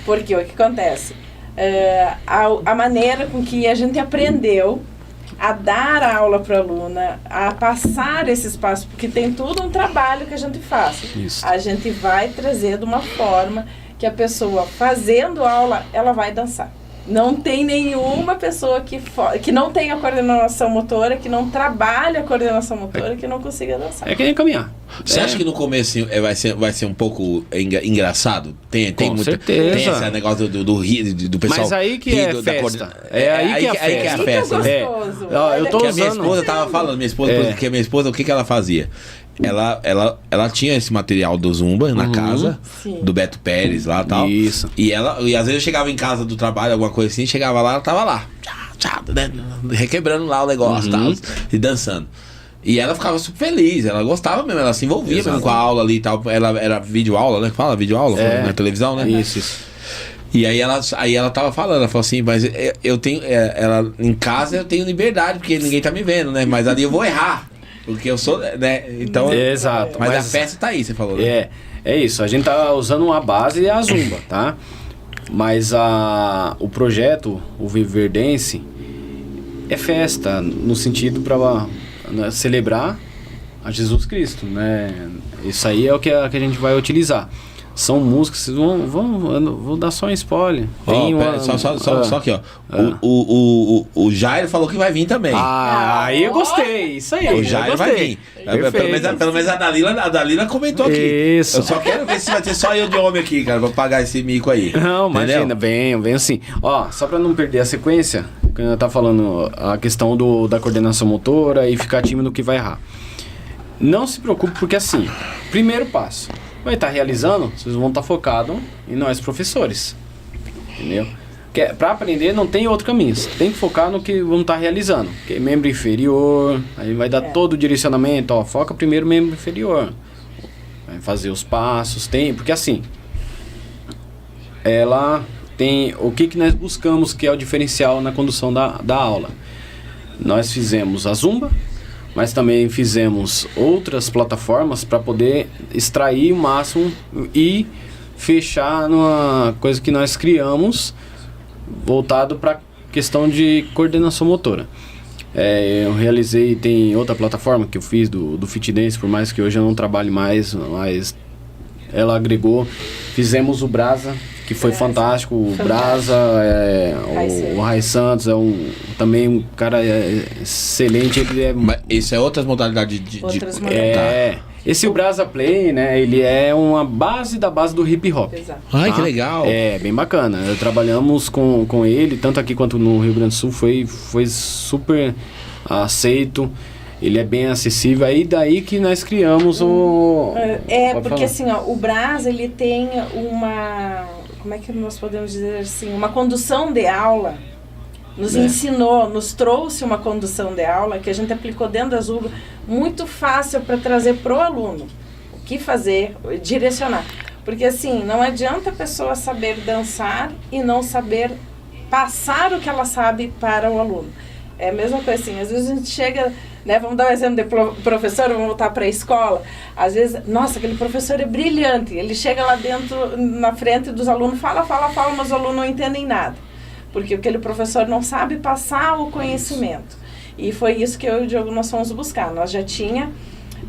Porque o que acontece? A maneira com que a gente aprendeu a dar aula para a aluna, a passar esse espaço, porque tem tudo um trabalho que a gente faz. Isso. A gente vai trazer de uma forma que a pessoa fazendo aula, ela vai dançar. Não tem nenhuma pessoa que não tenha coordenação motora, que não trabalhe a coordenação motora, que não consiga dançar. É que nem caminhar. Você acha que no começo vai ser um pouco engraçado? Tem Com certeza. Tem esse negócio do pessoal. Mas aí que é festa. Aí que é a festa. Gostoso. Eu tô que usando. a minha esposa tava falando, que a minha esposa, o que ela fazia? Ela tinha esse material do Zumba na casa, Sim. do Beto Pérez lá e tal. Isso. E às vezes eu chegava em casa do trabalho, alguma coisa assim, chegava lá, ela tava lá, né, requebrando lá o negócio tal, e dançando. E ela ficava super feliz, ela gostava mesmo, ela se envolvia mesmo com a aula ali e tal. Ela era videoaula, né? Que fala? Videoaula na televisão, né? Isso. E aí ela tava falando, ela falou assim, mas eu tenho. Ela, em casa eu tenho liberdade, porque ninguém tá me vendo, né? Mas ali eu vou errar. Porque eu sou, né? Então. Exato. Mas a festa tá aí, você falou, né? É isso. A gente tá usando uma base a Zumba, tá? Mas o projeto, o Viver Dance, é festa, no sentido para celebrar a Jesus Cristo, né? Isso aí é o que a gente vai utilizar. São músicas, vou dar só um spoiler. Só aqui, ó. O Jairo falou que vai vir também. Aí eu gostei. Isso aí. O Jairo vai vir. Pelo menos a Dalila comentou aqui. Isso. Eu só quero ver se vai ter só eu de homem aqui, cara. Vou pagar esse mico aí. Não, imagina, vem assim. Ó, só pra não perder a sequência, que eu tá falando a questão da coordenação motora e ficar tímido que vai errar. Não se preocupe, porque assim, primeiro passo. Vai estar realizando, vocês vão estar focados em nós professores, entendeu? Para aprender não tem outro caminho, você tem que focar no que vão estar realizando, que é membro inferior, aí vai dar todo o direcionamento, ó, foca primeiro membro inferior, vai fazer os passos, porque assim, ela tem, o que nós buscamos que é o diferencial na condução da aula. Nós fizemos a Zumba, mas também fizemos outras plataformas para poder extrair o máximo e fechar numa coisa que nós criamos voltado para questão de coordenação motora. Eu realizei, tem outra plataforma que eu fiz do Fit Dance, por mais que hoje eu não trabalhe mais, mas ela agregou. Fizemos o Brasa, que foi fantástico. O Brasa, o Rai Santos também um cara excelente. Ele Mas isso é outras modalidades Outras modalidades. Esse o Brasa Play, né, ele é uma base da base do hip hop. Exato. Ai, que legal. É, bem bacana. Trabalhamos com ele, tanto aqui quanto no Rio Grande do Sul, foi super aceito. Ele é bem acessível. Aí daí que nós criamos o... Porque falar. assim, ó, o Brasa, ele tem uma... Como é que nós podemos dizer assim? Uma condução de aula. Nos ensinou, nos trouxe uma condução de aula que a gente aplicou dentro da Zumba, muito fácil para trazer pro aluno o que fazer, direcionar. Porque assim, não adianta a pessoa saber dançar e não saber passar o que ela sabe para o aluno. É a mesma coisa assim, às vezes a gente chega, né, vamos dar um exemplo de professor, vamos voltar para a escola. Às vezes, nossa, aquele professor é brilhante, ele chega lá dentro, na frente dos alunos, fala, mas os alunos não entendem nada. Porque aquele professor não sabe passar o conhecimento. E foi isso que eu e o Diogo nós fomos buscar. Nós já tinha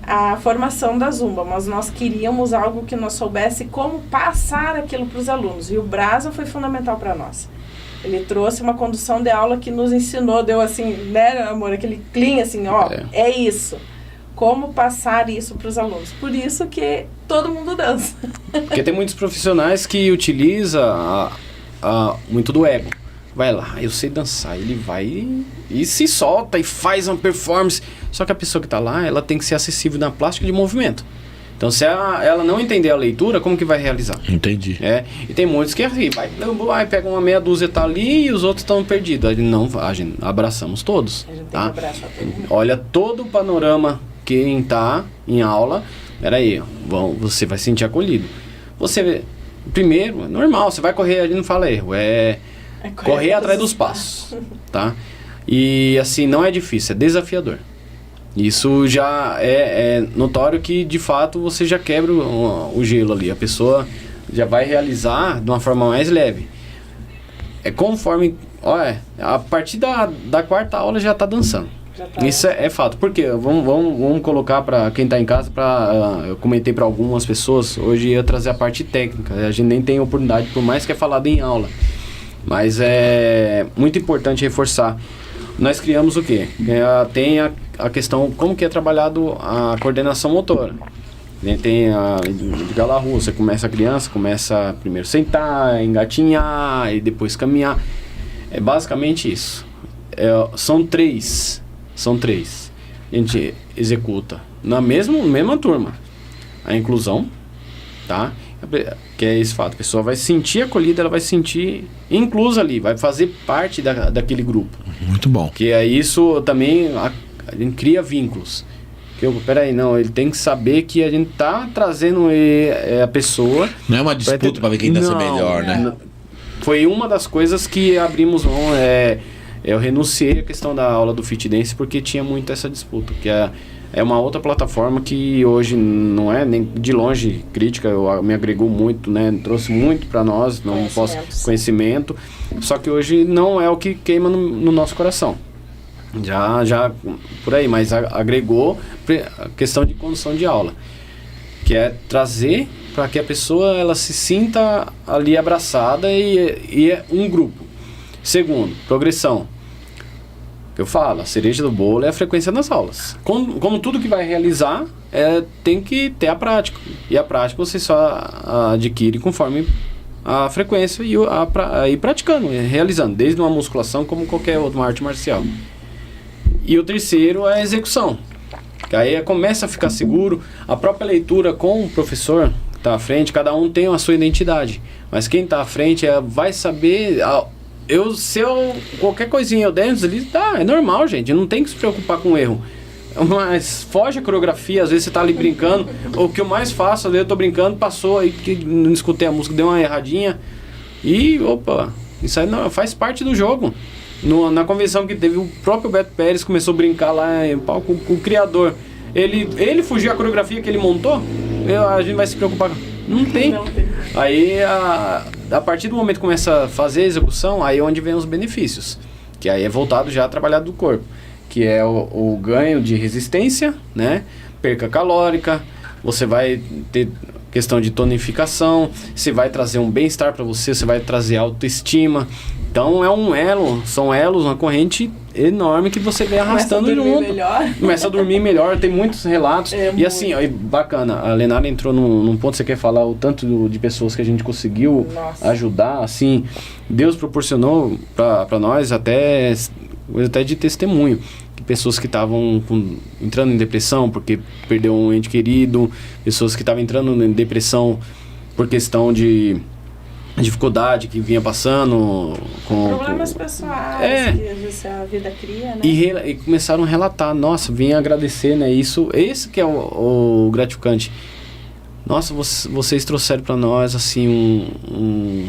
a formação da Zumba, mas nós queríamos algo que nós soubesse como passar aquilo para os alunos. E o Brasa foi fundamental para nós. Ele trouxe uma condução de aula que nos ensinou, deu assim, né, amor, aquele clean, assim, ó, é isso. Como passar isso para os alunos. Por isso que todo mundo dança. Porque tem muitos profissionais que utilizam muito do ego. Vai lá, eu sei dançar, ele vai e se solta e faz uma performance. Só que a pessoa que está lá, ela tem que ser acessível na plástica de movimento. Então, se ela não entender a leitura, como que vai realizar? Entendi. E tem muitos que assim, vai pega uma meia dúzia, tá ali e os outros estão perdidos. A gente abraçamos todos. A gente tem tá? que abraçar todo mundo. Olha todo o panorama quem está em aula. Peraí, você vai se sentir acolhido. Você, primeiro, normal, você vai correr, a gente não fala erro, correr atrás dos passos, tá? E assim, não é difícil, é desafiador. Isso já é notório que, de fato, você já quebra o gelo ali. A pessoa já vai realizar de uma forma mais leve. Conforme... a partir da quarta aula já está dançando. Isso é fato. Por quê? Vamos colocar para quem está em casa, eu comentei para algumas pessoas, hoje ia trazer a parte técnica. A gente nem tem oportunidade, por mais que é falado em aula. Mas é muito importante reforçar. Nós criamos o quê? Tem a questão, como que é trabalhado a coordenação motora. Tem de galarrua, você começa a criança, começa primeiro sentar, engatinhar e depois caminhar. É basicamente isso. São três. A gente executa na mesma turma. A inclusão, tá? Que é esse fato, a pessoa vai se sentir acolhida, ela vai se sentir inclusa ali, vai fazer parte daquele grupo. Muito bom. Que é isso também, a gente cria vínculos. Peraí, não, ele tem que saber que a gente tá trazendo a pessoa... Não é uma disputa para ver quem dança melhor, né? Foi uma das coisas que abrimos mão, eu renunciei à questão da aula do Fit Dance porque tinha muito essa disputa, que é uma outra plataforma que hoje não é nem de longe crítica, me agregou muito, né? Trouxe muito para nós, conhecimento, só que hoje não é o que queima no nosso coração. Já por aí, mas agregou a questão de condução de aula, que é trazer para que a pessoa ela se sinta ali abraçada e é um grupo. Segundo, progressão. Eu falo, a cereja do bolo é a frequência das aulas. Como tudo que vai realizar, tem que ter a prática. E a prática você só adquire conforme a frequência e ir praticando, realizando, desde uma musculação como qualquer outra arte marcial. E o terceiro é a execução. Que aí começa a ficar seguro. A própria leitura com o professor que está à frente, cada um tem a sua identidade. Mas quem está à frente vai saber... qualquer coisinha eu dentro ali, é normal, gente, não tem que se preocupar com o erro. Mas foge a coreografia, às vezes você tá ali brincando, o que eu mais faço, eu tô brincando, passou aí, que não escutei a música, deu uma erradinha, e opa, isso aí não, faz parte do jogo. Na convenção que teve, o próprio Beto Pérez começou a brincar lá em palco com o criador. Ele fugiu a coreografia que ele montou, a gente vai se preocupar. Não tem. Aí, a partir do momento que começa a fazer a execução, aí é onde vem os benefícios. Que aí é voltado já a trabalhar do corpo. que é o ganho de resistência, né? Perca calórica, você vai ter questão de tonificação, você vai trazer um bem-estar para você, você vai trazer autoestima. Então é um elo, são elos, uma corrente enorme que você vem arrastando junto. Começa a dormir melhor, tem muitos relatos. E assim, ó, bacana, a Lenara entrou num ponto, você quer falar o tanto de pessoas que a gente conseguiu ajudar, assim, Deus proporcionou para nós até de testemunho. Pessoas que estavam entrando em depressão porque perdeu um ente querido, pessoas que estavam entrando em depressão por questão de dificuldade que vinha passando com problemas pessoais que às vezes a vida cria, né? E começaram a relatar, nossa, vim agradecer, né? Esse que é o gratificante. Nossa, vocês trouxeram para nós assim um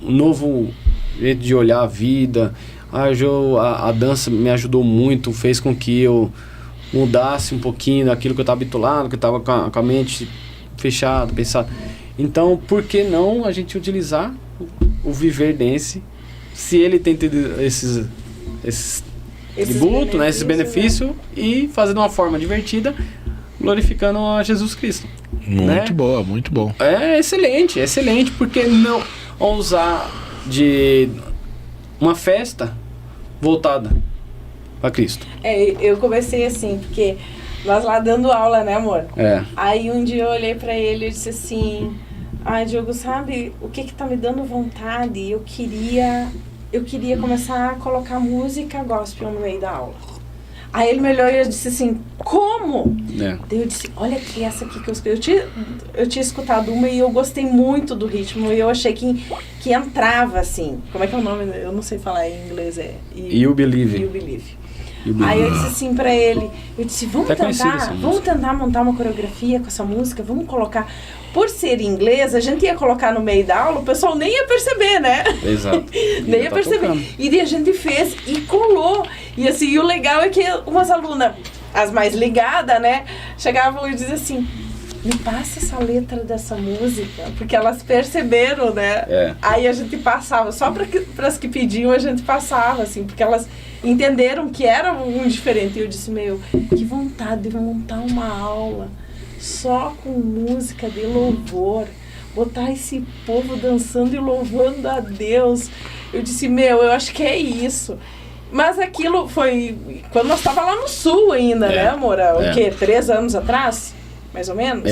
novo jeito de olhar a vida. A dança me ajudou muito, fez com que eu mudasse um pouquinho daquilo que eu estava habituado, que eu estava com a mente fechada, pensada. Então, por que não a gente utilizar o Viver Dance, se ele tem tido esses tributos, né, esses benefícios, e fazer de uma forma divertida, glorificando a Jesus Cristo. Muito boa, muito bom. É excelente, porque não usar de uma festa voltada para Cristo. Eu comecei assim, porque nós lá dando aula, né, amor? Aí um dia eu olhei para ele e disse assim: Diogo, sabe o que tá me dando vontade? Eu queria começar a colocar música gospel no meio da aula. Aí ele me olhou e eu disse assim: como? Daí eu disse: olha aqui, essa aqui que eu escutei. Eu tinha escutado uma e eu gostei muito do ritmo, e eu achei que entrava assim. Como é que é o nome? Eu não sei falar em inglês. You Believe. You Believe. Aí eu disse assim pra ele, eu disse, vamos tentar montar uma coreografia com essa música, vamos colocar. Por ser inglês, a gente ia colocar no meio da aula, o pessoal nem ia perceber, né? Exato. Nem ia perceber. Tocando. E daí a gente fez e colou. E assim, o legal é que umas alunas, as mais ligadas, né, chegavam e diziam assim: me passa essa letra dessa música, porque elas perceberam, né? Aí a gente passava, só para as que pediam a gente passava, assim, porque elas entenderam que era um diferente. E eu disse: meu, que vontade de montar uma aula só com música de louvor, botar esse povo dançando e louvando a Deus. Eu disse: meu, eu acho que é isso. Mas aquilo foi quando nós estávamos lá no sul ainda, né, amor? O quê? 3 anos atrás? Mais ou menos?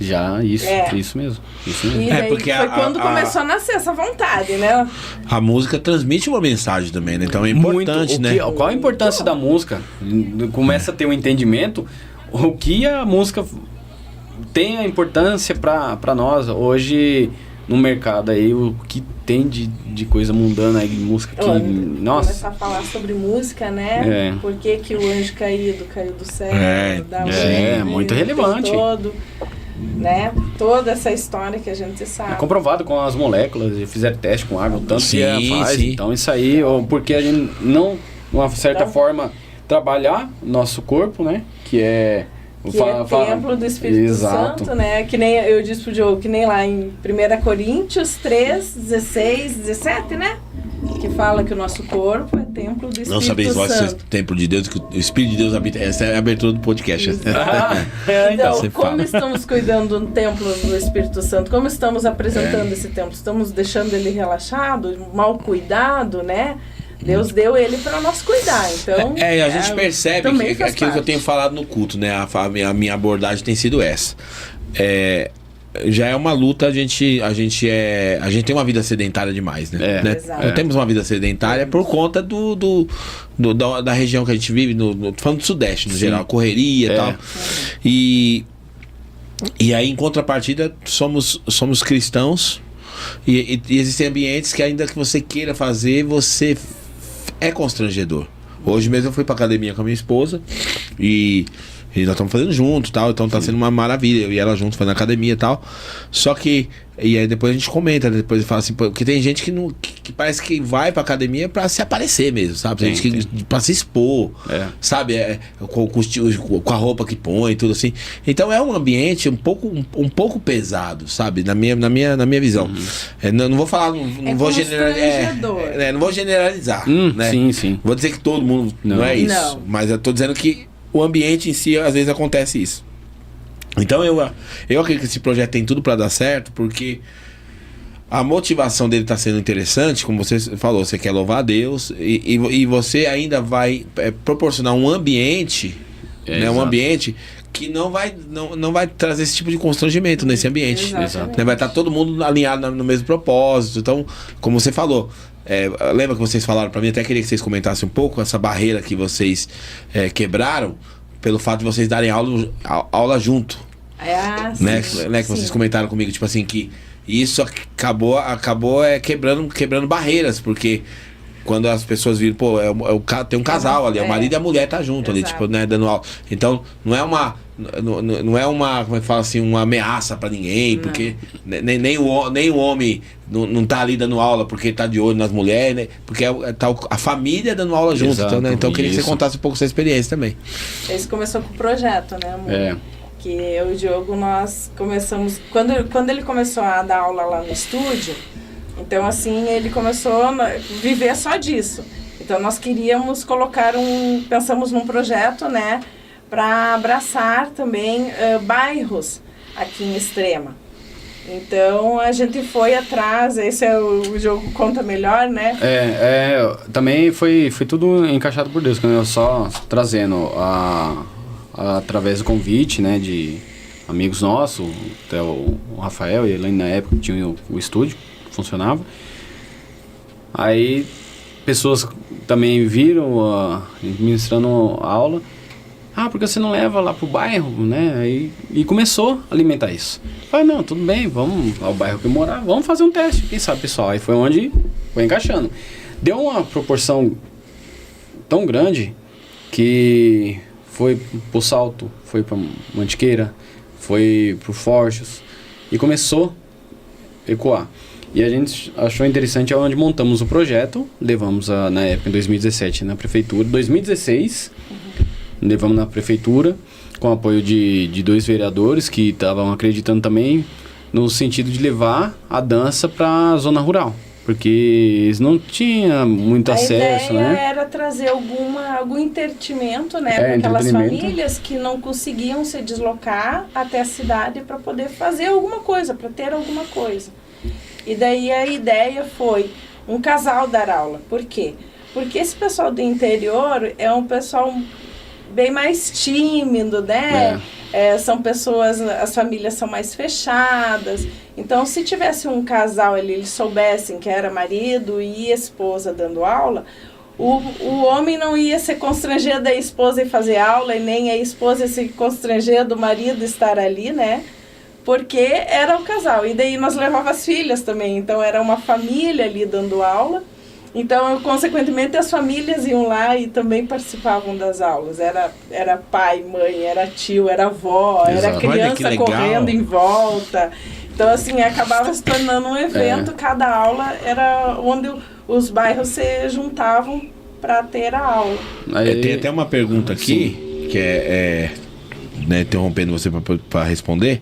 Já, isso mesmo. E daí porque foi quando começou a nascer essa vontade, né? A música transmite uma mensagem também, né? Então é importante, né? Qual a importância da música? Começa a ter um entendimento. O que a música tem a importância para nós hoje no mercado aí, o que tem de coisa mundana aí, música que... Nossa! Começar a falar sobre música, né? Por que o anjo caiu do céu, da mulher, muito relevante. Né? Toda essa história que a gente sabe. É comprovado com as moléculas, fizeram teste com água, o tanto que faz. Sim. Então isso aí, porque a gente não, de uma certa forma, trabalhar nosso corpo, né? Que é templo do Espírito Santo, né? Que nem eu disse pro Diogo, que nem lá em 1 Coríntios 3, 16, 17, né? Que fala que o nosso corpo é templo do Espírito Santo. Não sabeis vós ser templo de Deus, que o Espírito de Deus habita. Essa é a abertura do podcast. Então, como estamos cuidando do templo do Espírito Santo? Como estamos apresentando esse templo? Estamos deixando ele relaxado, mal cuidado, né? Deus deu ele para nós cuidar, então... a gente percebe que aquilo que eu tenho falado no culto, né? A minha abordagem tem sido essa. Já é uma luta, a gente tem uma vida sedentária demais, né? Não temos uma vida sedentária por conta da região que a gente vive, falando do Sudeste, no geral, correria e tal. E aí, em contrapartida, somos cristãos e existem ambientes que ainda que você queira fazer, você é constrangedor. Hoje mesmo eu fui pra academia com a minha esposa e nós estamos fazendo junto, tal, então tá sendo uma maravilha, eu e ela juntos fazendo academia e tal. Só que, e aí depois a gente comenta, depois fala assim, porque tem gente que que parece que vai pra academia pra se aparecer mesmo, sabe? Tem gente que pra se expor, sabe? Com a roupa que põe, tudo assim. Então é um ambiente um pouco pesado, sabe? Na minha visão. Não vou falar, não vou generalizar. Não vou generalizar, né? Sim. Vou dizer que todo mundo não é isso. Não. Mas eu tô dizendo que o ambiente em si, às vezes acontece isso. Então eu acredito que esse projeto tem tudo para dar certo, porque a motivação dele está sendo interessante, como você falou, você quer louvar a Deus e você ainda vai proporcionar um ambiente, né, um ambiente que não vai trazer esse tipo de constrangimento nesse ambiente. Exatamente. Vai estar todo mundo alinhado no mesmo propósito. Então, como você falou, lembra que vocês falaram para mim, até queria que vocês comentassem um pouco essa barreira que vocês quebraram pelo fato de vocês darem aula junto. Né? Que vocês comentaram comigo, tipo assim, que isso acabou quebrando barreiras, não quando as pessoas viram, pô, tem um casal ali, o marido e a mulher tá junto ali, tipo, né, dando aula. Então, não é uma, como é que fala assim, uma ameaça pra ninguém, porque nem o homem não tá ali dando aula porque tá de olho nas mulheres, né? Porque tá a família dando aula junto. Então, né? Então eu queria que você contasse um pouco sua experiência também. Isso começou com o projeto, né, amor? Que eu e o Diogo, nós começamos... Quando ele começou a dar aula lá no estúdio, então, assim, ele começou a viver só disso. Então, nós queríamos pensamos num projeto, né, para abraçar também bairros aqui em Extrema. Então, a gente foi atrás, esse o Diogo conta melhor, né? Também foi tudo encaixado por Deus, quando eu só trazendo através do convite, né, de amigos nossos, até o Rafael e a Elaine na época tinha o estúdio, funcionava. Aí pessoas também viram ministrando aula, porque você não leva lá pro bairro, né? E começou a alimentar isso. Falei, não, tudo bem, vamos ao bairro que eu morar, vamos fazer um teste, quem sabe, pessoal. Aí foi onde foi encaixando. Deu uma proporção tão grande que foi pro Salto, foi pra Mantiqueira, foi pro Forchos e começou a ecoar. E a gente achou interessante onde montamos o projeto, levamos na época, em 2017, na prefeitura. 2016, levamos na prefeitura, com apoio de 2 vereadores que estavam acreditando também no sentido de levar a dança para a zona rural. Porque eles não tinham muito acesso, né? A ideia era trazer algum entretenimento, né, para aquelas famílias que não conseguiam se deslocar até a cidade para poder fazer alguma coisa, para ter alguma coisa. E daí a ideia foi um casal dar aula. Por quê? Porque esse pessoal do interior é um pessoal bem mais tímido, né? São pessoas, as famílias são mais fechadas. Então, se tivesse um casal ali, eles soubessem que era marido e esposa dando aula, o homem não ia se constranger da esposa em fazer aula e nem a esposa se constranger do marido estar ali, né? Porque era o casal. E daí nós levávamos as filhas também. Então, era uma família ali dando aula. Então, consequentemente, as famílias iam lá e também participavam das aulas. Era pai, mãe, era tio, era avó, era criança correndo em volta. Então, assim, acabava se tornando um evento. Cada aula era onde os bairros se juntavam para ter a aula. Tem até uma pergunta aqui, que né, interrompendo você para responder.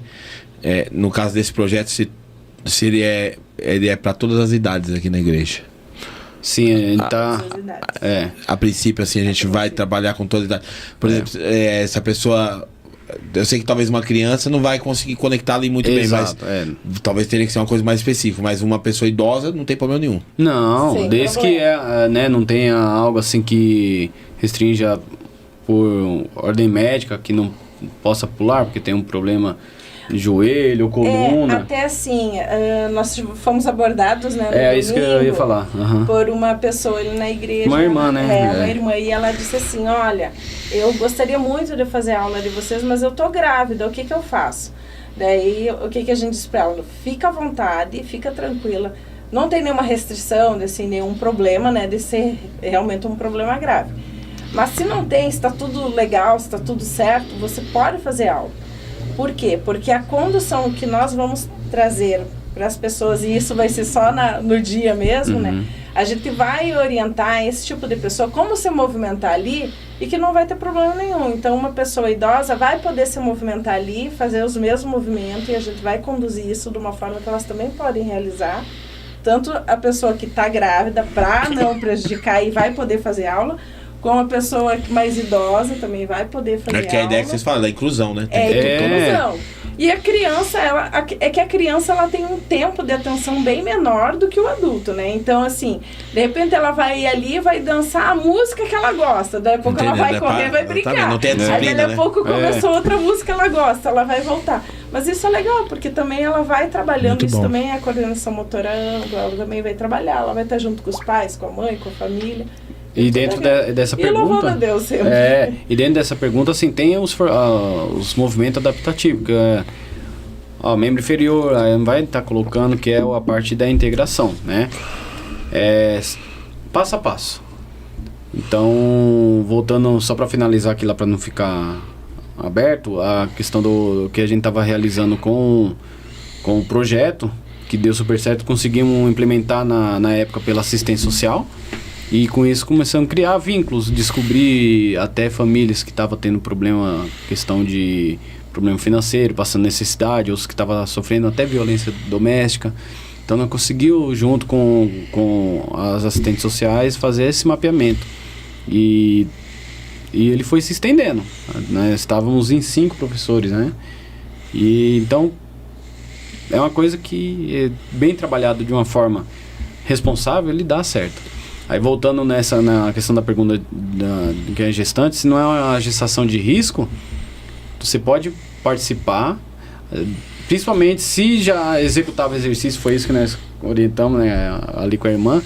No caso desse projeto, se ele é para todas as idades aqui na igreja. Sim, a gente tá... A princípio, assim, a gente vai trabalhar com todas as idades. Por exemplo, essa pessoa... Eu sei que talvez uma criança não vai conseguir conectar ali muito bem, mas talvez teria que ser uma coisa mais específica. Mas uma pessoa idosa não tem problema nenhum. Não, sim, desde que né, não tenha algo assim que restrinja por ordem médica, que não possa pular, porque tem um problema... joelho, coluna. Até assim, nós fomos abordados, né, no isso que eu ia falar. Por uma pessoa ali na igreja. Uma irmã, né? Uma irmã. E ela disse assim, olha, eu gostaria muito de fazer aula de vocês, mas eu tô grávida, o que eu faço? Daí, o que a gente disse pra ela? Fica à vontade, fica tranquila. Não tem nenhuma restrição, assim, nenhum problema, né, de ser realmente um problema grave. Mas se não tem, se tá tudo legal, se tá tudo certo, você pode fazer aula. Por quê? Porque a condução que nós vamos trazer para as pessoas, e isso vai ser só no dia mesmo, né? A gente vai orientar esse tipo de pessoa como se movimentar ali e que não vai ter problema nenhum. Então, uma pessoa idosa vai poder se movimentar ali, fazer os mesmos movimentos, e a gente vai conduzir isso de uma forma que elas também podem realizar. Tanto a pessoa que está grávida, para não prejudicar, e vai poder fazer aula, como a pessoa mais idosa também vai poder fazer aula. É que a ideia que vocês falam, da inclusão, né? Inclusão. E a criança, a criança ela tem um tempo de atenção bem menor do que o adulto, né? Então, assim, de repente ela vai ali e vai dançar a música que ela gosta. Daí a pouco ela vai correr e vai brincar. Não tem a disciplina, aí daí a pouco começou outra música que ela gosta, ela vai voltar. Mas isso é legal, porque também ela vai trabalhando, Muito isso bom. também é a coordenação motora ampla, ela também vai trabalhar, ela vai estar junto com os pais, com a mãe, com a família. E dentro dessa E louvando pergunta... a Deus sempre. E dentro dessa pergunta, assim, tem os movimentos adaptativos, que é... membro inferior, aí vai estar colocando que é a parte da integração, né? Passo a passo. Então, voltando só para finalizar aqui lá, para não ficar aberto, a questão do que a gente estava realizando com o projeto, que deu super certo, conseguimos implementar na época pela assistência social, e com isso começamos a criar vínculos, descobrir até famílias que estavam tendo questão de problema financeiro, passando necessidade, outros que estavam sofrendo até violência doméstica. Então nós conseguimos, junto com as assistentes sociais, fazer esse mapeamento. E ele foi se estendendo. Nós estávamos em 5 professores, né? E então é uma coisa que, bem trabalhado de uma forma responsável, ele dá certo. Aí voltando na questão da pergunta que é gestante, se não é uma gestação de risco, você pode participar, principalmente se já executava exercício, foi isso que nós orientamos, né, ali com a irmã,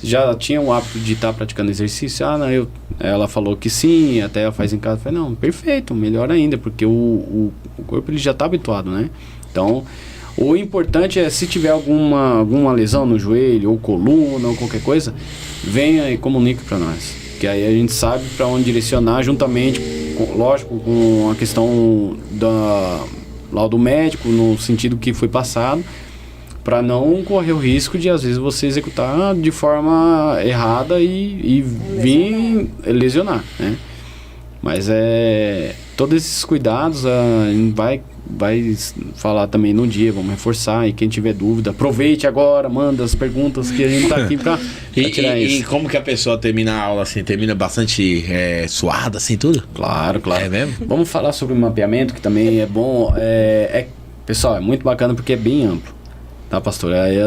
já tinha o hábito de estar praticando exercício. Ela falou que sim, até ela faz em casa. Eu falei, não, perfeito, melhor ainda, porque o corpo ele já está habituado, né? Então, o importante é, se tiver alguma lesão no joelho, ou coluna, ou qualquer coisa, venha e comunique para nós, que aí a gente sabe para onde direcionar, juntamente, lógico, com a questão da laudo médico, no sentido que foi passado, para não correr o risco de, às vezes, você executar de forma errada e vir lesionar, né? Mas todos esses cuidados a gente vai falar também no dia, vamos reforçar, e quem tiver dúvida, aproveite agora, manda as perguntas que a gente tá aqui pra tirar isso. E como que a pessoa termina a aula assim? Termina bastante suada, assim, tudo? Claro. É mesmo? Vamos falar sobre o mapeamento, que também é bom. Pessoal, é muito bacana porque é bem amplo, tá, pastor? Aí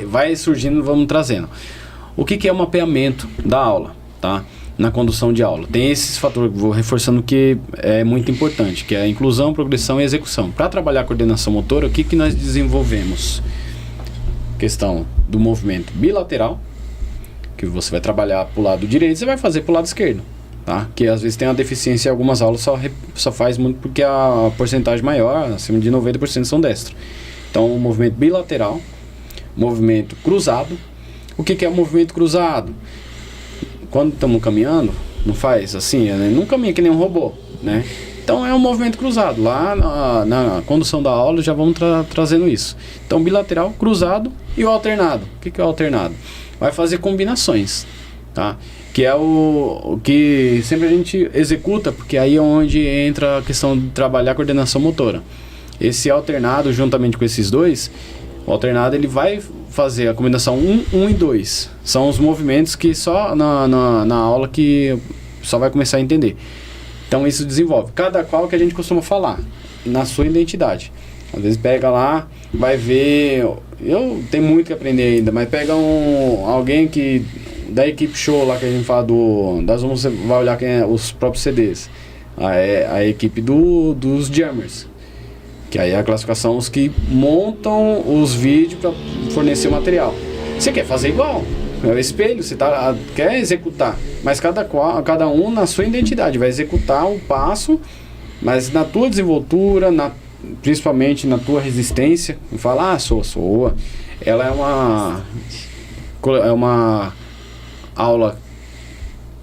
vai surgindo, vamos trazendo. O que é o mapeamento da aula, tá? Na condução de aula. Tem esses fatores, vou reforçando, que é muito importante, que é a inclusão, progressão e execução. Para trabalhar a coordenação motora, o que nós desenvolvemos? Questão do movimento bilateral, que você vai trabalhar para o lado direito, você vai fazer para o lado esquerdo, tá? Que às vezes tem uma deficiência em algumas aulas, só faz muito porque a porcentagem maior, acima de 90%, são destros. Então, o movimento bilateral, movimento cruzado. O que é o movimento cruzado? Quando estamos caminhando, não faz assim, não caminha que nem um robô, né? Então é um movimento cruzado. Lá na condução da aula já vamos trazendo isso. Então bilateral, cruzado e o alternado. O que é o alternado? Vai fazer combinações, tá? Que é o que sempre a gente executa, porque aí é onde entra a questão de trabalhar a coordenação motora. Esse alternado, juntamente com esses dois, o alternado ele vai fazer a combinação 1 e 2. São os movimentos que só na aula que só vai começar a entender. Então isso desenvolve. Cada qual que a gente costuma falar, na sua identidade. Às vezes pega lá, vai ver... Eu tenho muito que aprender ainda, mas pega alguém que... Da equipe show lá que a gente fala das você vai olhar quem é os próprios CDs. A equipe dos jammers. Que aí é a classificação, os que montam os vídeos para fornecer o material. Você quer fazer igual, é o espelho, você quer executar, mas cada um na sua identidade, vai executar o passo, mas na tua desenvoltura, principalmente na tua resistência, não fala, soa. Ela é uma aula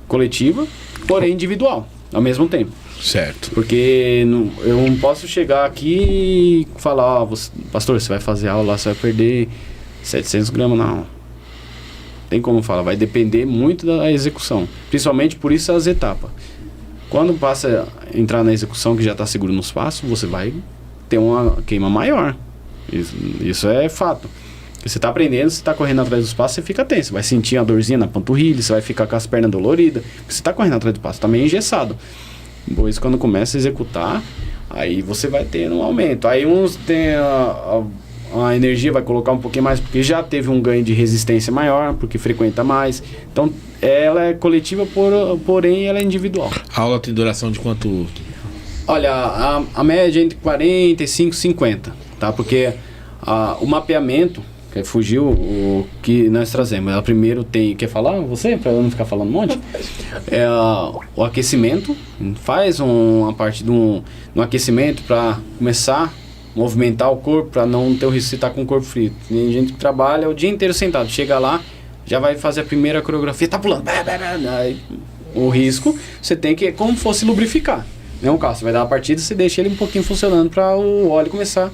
coletiva, porém individual, ao mesmo tempo. Certo. Porque eu não posso chegar aqui e falar, pastor, você vai fazer aula lá, você vai perder 700 gramas na aula. Tem como falar, vai depender muito da execução. Principalmente por isso as etapas. Quando passa a entrar na execução que já está seguro nos passos, você vai ter uma queima maior. Isso é fato. Você está aprendendo, você está correndo atrás dos passos, você fica tenso. Vai sentir uma dorzinha na panturrilha, você vai ficar com as pernas doloridas. Porque você está correndo atrás do passo, está meio engessado. Depois, quando começa a executar, aí você vai ter um aumento. Aí uns tem a energia, vai colocar um pouquinho mais, porque já teve um ganho de resistência maior, porque frequenta mais. Então, ela é coletiva, porém ela é individual. A aula tem duração de quanto? Olha, a média é entre 45 e 50, tá? Porque o mapeamento, que fugiu o que nós trazemos. Ela primeiro tem... Quer falar você? Para eu não ficar falando um monte? O aquecimento. Faz uma parte do aquecimento para começar a movimentar o corpo, para não ter o risco de estar com o corpo frio. Tem gente que trabalha o dia inteiro sentado. Chega lá, já vai fazer a primeira coreografia, tá pulando. Aí, o risco, você tem que, como fosse lubrificar. Não é um carro, você vai dar uma partida, você deixa ele um pouquinho funcionando para o óleo começar.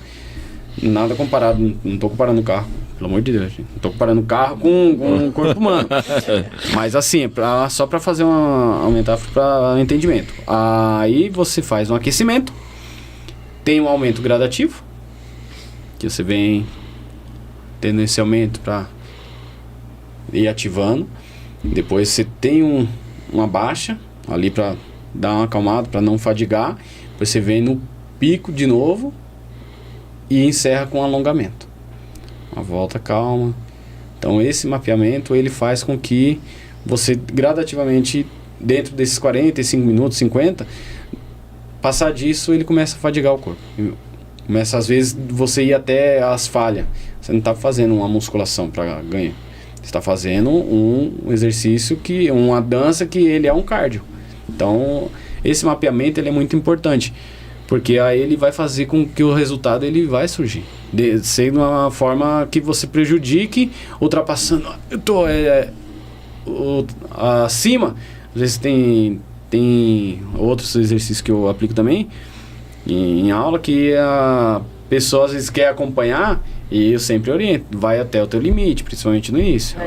Nada comparado, não estou comparando o carro, pelo amor de Deus, gente. Não estou comparando o carro com o corpo humano. Mas assim, só para fazer uma metáfora para entendimento. Aí você faz um aquecimento, tem um aumento gradativo, que você vem tendo esse aumento para ir ativando. Depois você tem uma baixa ali para dar uma acalmada, para não fadigar. Depois você vem no pico de novo e encerra com alongamento. Uma volta calma. Então esse mapeamento ele faz com que você gradativamente, dentro desses 45 minutos, 50, passar disso ele começa a fadigar o corpo. Começa às vezes você ir até as falhas. Você não está fazendo uma musculação para ganhar. Você está fazendo um exercício, uma dança que ele é um cardio. Então esse mapeamento ele é muito importante. Porque aí ele vai fazer com que o resultado ele vai surgir. Sendo uma forma que você prejudique, ultrapassando. Eu tô acima. Às vezes tem outros exercícios que eu aplico também em aula, que a pessoa às vezes quer acompanhar, e eu sempre oriento, vai até o teu limite, principalmente no início.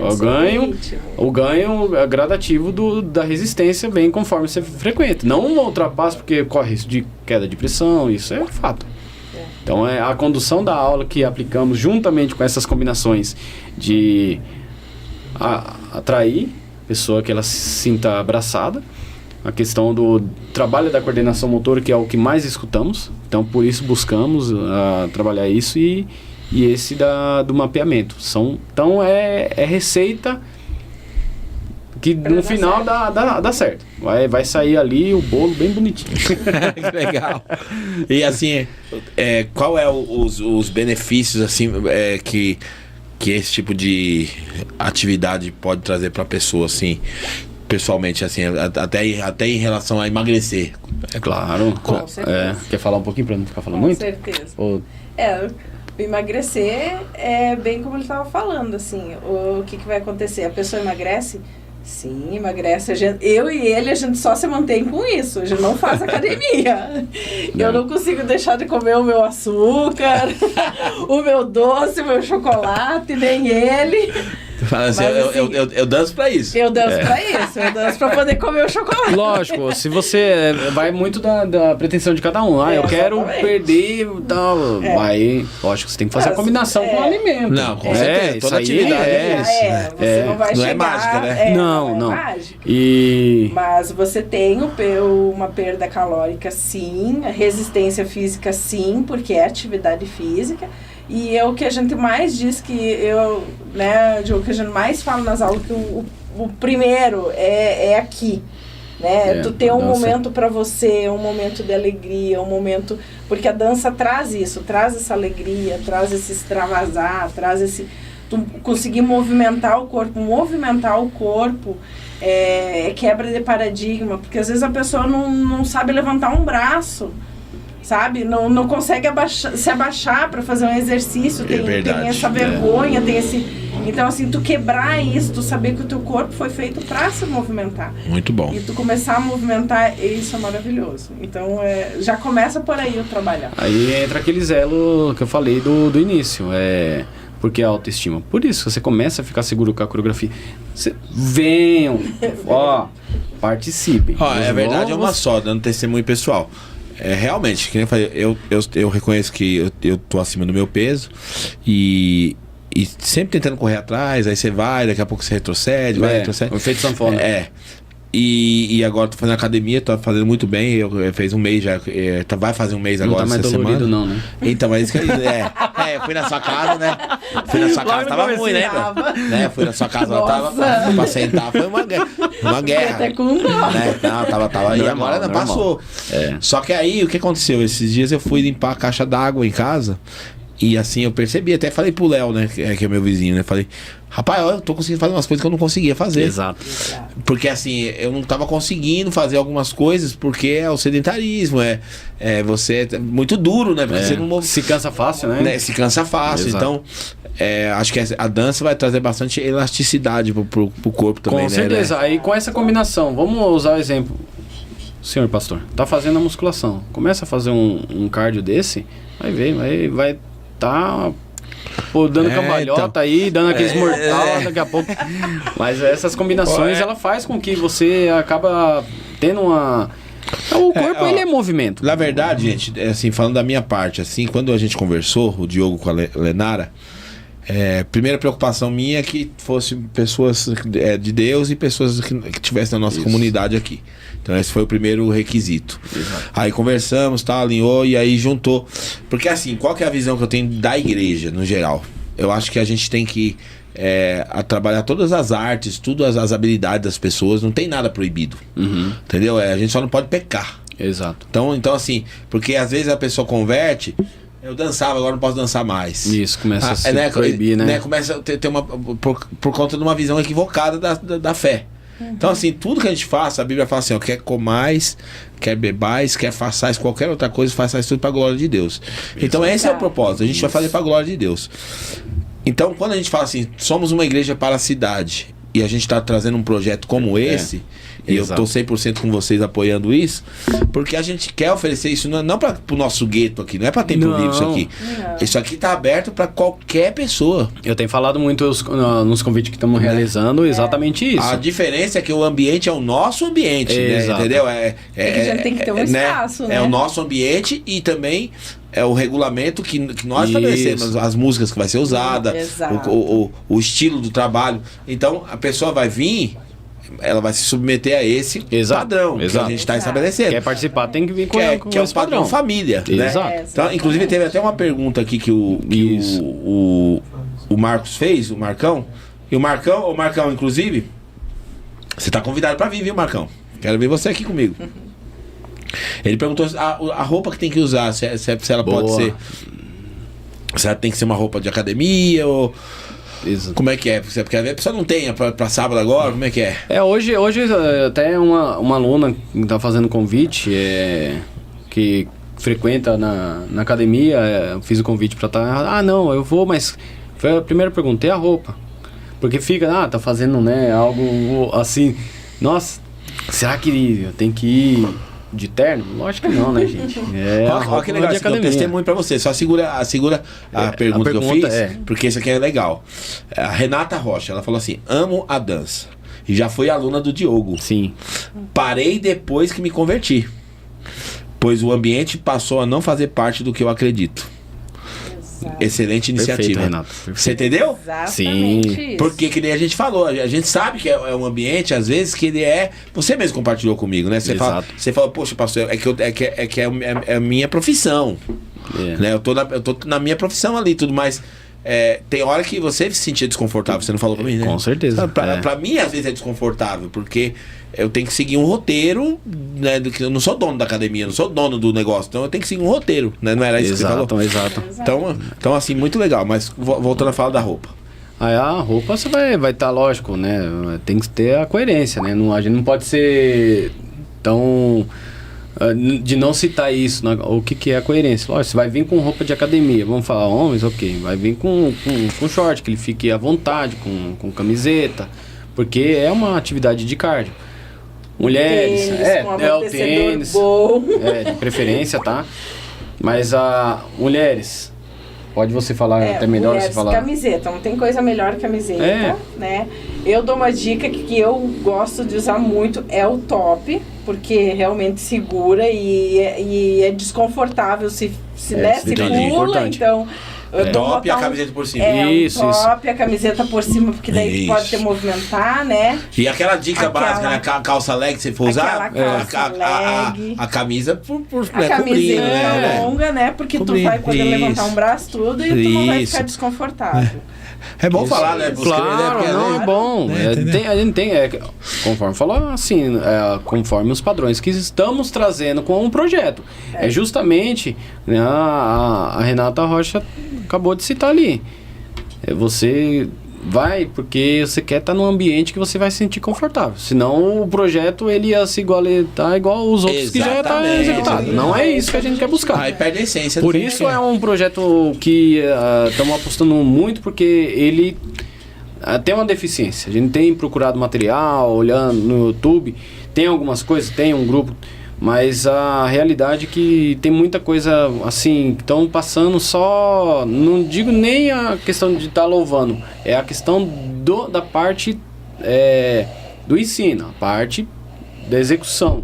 O ganho gradativo da resistência vem conforme você frequenta. Não ultrapassa porque corre risco de queda de pressão, isso é fato. Então é a condução da aula que aplicamos juntamente com essas combinações de atrair a pessoa que ela se sinta abraçada, a questão do trabalho da coordenação motora, que é o que mais escutamos. Então por isso buscamos trabalhar isso e esse do mapeamento. Então é receita que no final dá certo. Vai sair ali o bolo bem bonitinho. Que legal. E assim, qual é os benefícios assim que esse tipo de atividade pode trazer para a pessoa, assim, pessoalmente, assim, até em relação a emagrecer? É claro. Com certeza. Quer falar um pouquinho para não ficar falando Com muito? certeza. Emagrecer é bem como ele estava falando, assim, o que vai acontecer? A pessoa emagrece? Sim, emagrece. Eu e ele, a gente só se mantém com isso, a gente não faz academia. Eu não consigo deixar de comer o meu açúcar, o meu doce, o meu chocolate, nem ele. Fala assim, eu danço pra isso. Eu danço pra isso, eu danço pra poder comer o chocolate. Lógico, se você... vai muito da pretensão de cada um. Eu quero perder e tal. Aí, lógico, você tem que fazer a combinação com o alimento. Não, com certeza. Toda atividade você não vai chegar... é mágica, né? Não. É mágica. Mas você tem uma perda calórica, sim. A resistência física, sim, porque é atividade física. E é o que a gente mais diz, o que a gente mais fala nas aulas, que o primeiro é aqui, né? Tu ter um momento para você, um momento de alegria, um momento... Porque a dança traz isso, traz essa alegria, traz esse extravasar, traz esse... Tu conseguir movimentar o corpo é quebra de paradigma, porque às vezes a pessoa não sabe levantar um braço, sabe? Não consegue se abaixar para fazer um exercício, tem essa vergonha, tem esse... Então, assim, tu quebrar isso, tu saber que o teu corpo foi feito pra se movimentar. Muito bom. E tu começar a movimentar, isso é maravilhoso. Então, já começa por aí o trabalhar. Aí entra aquele zelo que eu falei do início, porque a autoestima. Por isso, você começa a ficar seguro com a coreografia. Venham, participem. É verdade, é uma só, dando testemunho pessoal. Realmente, que nem eu falei, eu reconheço que eu tô acima do meu peso e sempre tentando correr atrás, aí você vai, daqui a pouco você retrocede, retrocede. O efeito sanfona. E agora tô fazendo academia, tô fazendo muito bem. Eu fiz um mês já, vai fazer um mês agora. Não tá mais dolorido semana. não, né? Então, mas isso que eu fui na sua casa, né? Fui na sua casa, tava ruim, lembra? Né? Fui na sua casa, ela tava pra sentar, foi uma guerra. Até com dó. Né? Não, tava e agora não passou. Só que aí, o que aconteceu? Esses dias eu fui limpar a caixa d'água em casa. E assim, eu percebi, até falei pro Léo, né, que é meu vizinho, né, falei, rapaz, eu tô conseguindo fazer umas coisas que eu não conseguia fazer. Exato. Porque assim, eu não tava conseguindo fazer algumas coisas, porque é o sedentarismo, você é muito duro, né, porque você não se cansa fácil, né? Se cansa fácil, exato. Então, acho que a dança vai trazer bastante elasticidade pro corpo também, com certeza, né? Aí com essa combinação, vamos usar o exemplo, senhor pastor, tá fazendo a musculação, começa a fazer um cardio desse, vai tá dando cambalhota então, aí, dando aqueles mortal daqui a pouco. Mas essas combinações, ela faz com que você acaba tendo uma... O corpo, ele é movimento. Na verdade, gente, assim, falando da minha parte, assim, quando a gente conversou, o Diogo com a Lenara, primeira preocupação minha é que fossem pessoas de Deus e pessoas que tivessem na nossa comunidade aqui. Então esse foi o primeiro requisito. Exato. Aí conversamos, alinhou e aí juntou. Porque assim, qual que é a visão que eu tenho da igreja no geral? Eu acho que a gente tem que trabalhar todas as artes, todas as habilidades das pessoas, não tem nada proibido. Entendeu? A gente só não pode pecar. Exato. Então assim, porque às vezes a pessoa converte. Eu dançava, agora não posso dançar mais. Isso, começa a se proibir, né? Começa a ter uma... Por conta de uma visão equivocada da fé. Então, assim, tudo que a gente faça, a Bíblia fala assim, quer comais, quer bebais, quer façais qualquer outra coisa, façais tudo para a glória de Deus. Então, esse é o propósito, a gente vai fazer para a glória de Deus. Então, quando a gente fala assim, somos uma igreja para a cidade, e a gente está trazendo um projeto como esse, e eu estou 100% com vocês apoiando isso, porque a gente quer oferecer isso não para o nosso gueto aqui, não é para Templo Vivo isso aqui. Não. Isso aqui está aberto para qualquer pessoa. Eu tenho falado muito nos convites que estamos realizando exatamente isso. A diferença é que o ambiente é o nosso ambiente, né? Entendeu? A gente tem que ter um espaço, né? É o nosso ambiente e também é o regulamento que nós estabelecemos, as músicas que vai ser usada, o estilo do trabalho. Então a pessoa vai vir, ela vai se submeter a esse padrão que a gente está estabelecendo. Quer participar, tem que vir com que é o padrão família, né? Então, inclusive teve até uma pergunta aqui que o Marcos fez, o Marcão. E o Marcão, inclusive, você está convidado para vir, viu, Marcão? Quero ver você aqui comigo. Ele perguntou a roupa que tem que usar, se ela pode ser... Se ela tem que ser uma roupa de academia ou... Isso. Como é que é? Porque a pessoa não tem pra sábado agora, como é que é? Hoje até uma aluna que tá fazendo convite, que frequenta na academia, eu fiz o convite pra estar... não, eu vou, mas... Foi a primeira pergunta, é a roupa. Porque fica, tá fazendo, né, algo assim... Nossa, será que eu tenho que ir... De terno? Lógico que não, né, gente? Olha que legal, eu testemunho pra você. Só segura a pergunta que eu fiz, porque isso aqui é legal. A Renata Rocha, ela falou assim, amo a dança. E já foi aluna do Diogo. Sim. Parei depois que me converti. Pois o ambiente passou a não fazer parte do que eu acredito. Excelente iniciativa. Perfeito, Renato. Perfeito. Você entendeu? Exatamente. Sim. Porque que nem a gente falou, a gente sabe que é um ambiente, às vezes, que ele é... Você mesmo compartilhou comigo, né? Você fala, poxa, pastor, é a minha profissão. Né? Eu tô na minha profissão ali, tudo mais. Tem hora que você se sentia desconfortável, você não falou pra mim, né? Com certeza. Pra mim, às vezes, é desconfortável, porque eu tenho que seguir um roteiro, né? Eu não sou dono da academia, eu não sou dono do negócio, então eu tenho que seguir um roteiro, né? Não era isso que você falou? Exato. Então, assim, muito legal, mas voltando a falar da roupa. A roupa você vai estar, lógico, né? Tem que ter a coerência, né? A gente não pode ser tão... de não citar isso, o que é a coerência? Lógico, você vai vir com roupa de academia, vamos falar homens, ok, vai vir com short, que ele fique à vontade, com camiseta, porque é uma atividade de cardio. Mulheres, o tênis, de preferência, tá? Mas mulheres, pode você falar até melhor mulheres, você falar. Camiseta, não tem coisa melhor que camiseta, né? Eu dou uma dica que eu gosto de usar muito, é o top, porque realmente segura e é desconfortável se pula, então... Top e a camiseta por cima. Isso. E a camiseta por cima, porque daí pode te movimentar, né? E aquela dica básica, né? Calça leg, se for usar, a camisa a camiseta longa, né? Porque tu vai poder levantar um braço tudo e tu não vai ficar desconfortável. É bom falar, né? Claro, é bom. A gente tem, conforme falou, assim, conforme os padrões que estamos trazendo com o projeto. É justamente, né, a Renata Rocha acabou de citar ali. Você vai porque você quer estar num ambiente que você vai se sentir confortável. Senão o projeto ele ia se igual os outros que já está executado. Não é isso que a gente quer buscar. Aí perde a essência. Por isso é um projeto que estamos apostando muito, porque ele tem uma deficiência. A gente tem procurado material, olhando no YouTube, tem algumas coisas, tem um grupo, mas a realidade é que tem muita coisa assim, que estão passando só, não digo nem a questão de estar louvando, é a questão da parte do ensino, a parte da execução,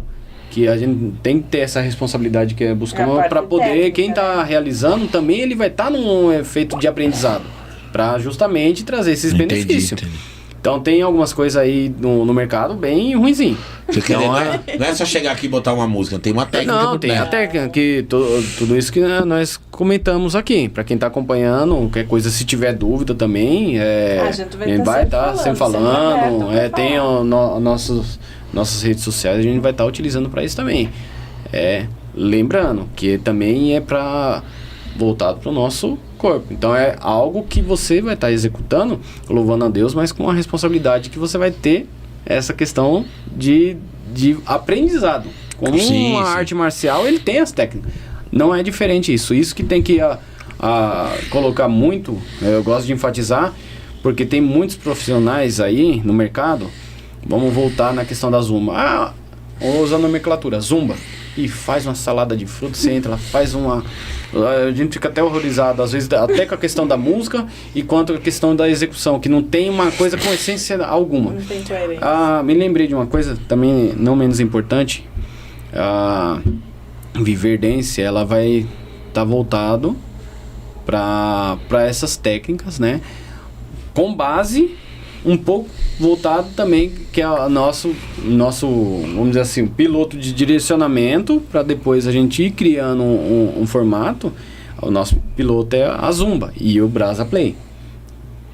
que a gente tem que ter essa responsabilidade que é buscar para poder, técnica, quem está realizando também ele vai estar num efeito de aprendizado, para justamente trazer esses benefícios. Então tem algumas coisas aí no mercado bem ruinzinho. Não é só chegar aqui e botar uma música, tem uma técnica. Não, tem a técnica, que tudo isso que nós comentamos aqui. Para quem está acompanhando, qualquer coisa, se tiver dúvida também, a gente vai estar sempre falando. Tem nossas redes sociais, a gente vai estar utilizando para isso também. Lembrando que também é voltado para o nosso corpo. Então é algo que você vai estar executando, louvando a Deus, mas com a responsabilidade que você vai ter essa questão de aprendizado. Como uma arte marcial, ele tem as técnicas. Não é diferente isso. Isso que tem que colocar muito, eu gosto de enfatizar, porque tem muitos profissionais aí no mercado. Vamos voltar na questão da Zumba. Vamos usar a nomenclatura, Zumba. E faz uma salada de frutas, você entra, faz uma... A gente fica até horrorizado, às vezes, até com a questão da música e quanto a questão da execução, que não tem uma coisa com essência alguma. Não tem coerência. Me lembrei de uma coisa também não menos importante. A Viverdance, ela vai estar voltado para essas técnicas, né? Com base um pouco voltado também, que é o nosso, vamos dizer assim, piloto de direcionamento, para depois a gente ir criando um formato. O nosso piloto é a Zumba e o Brasa Play.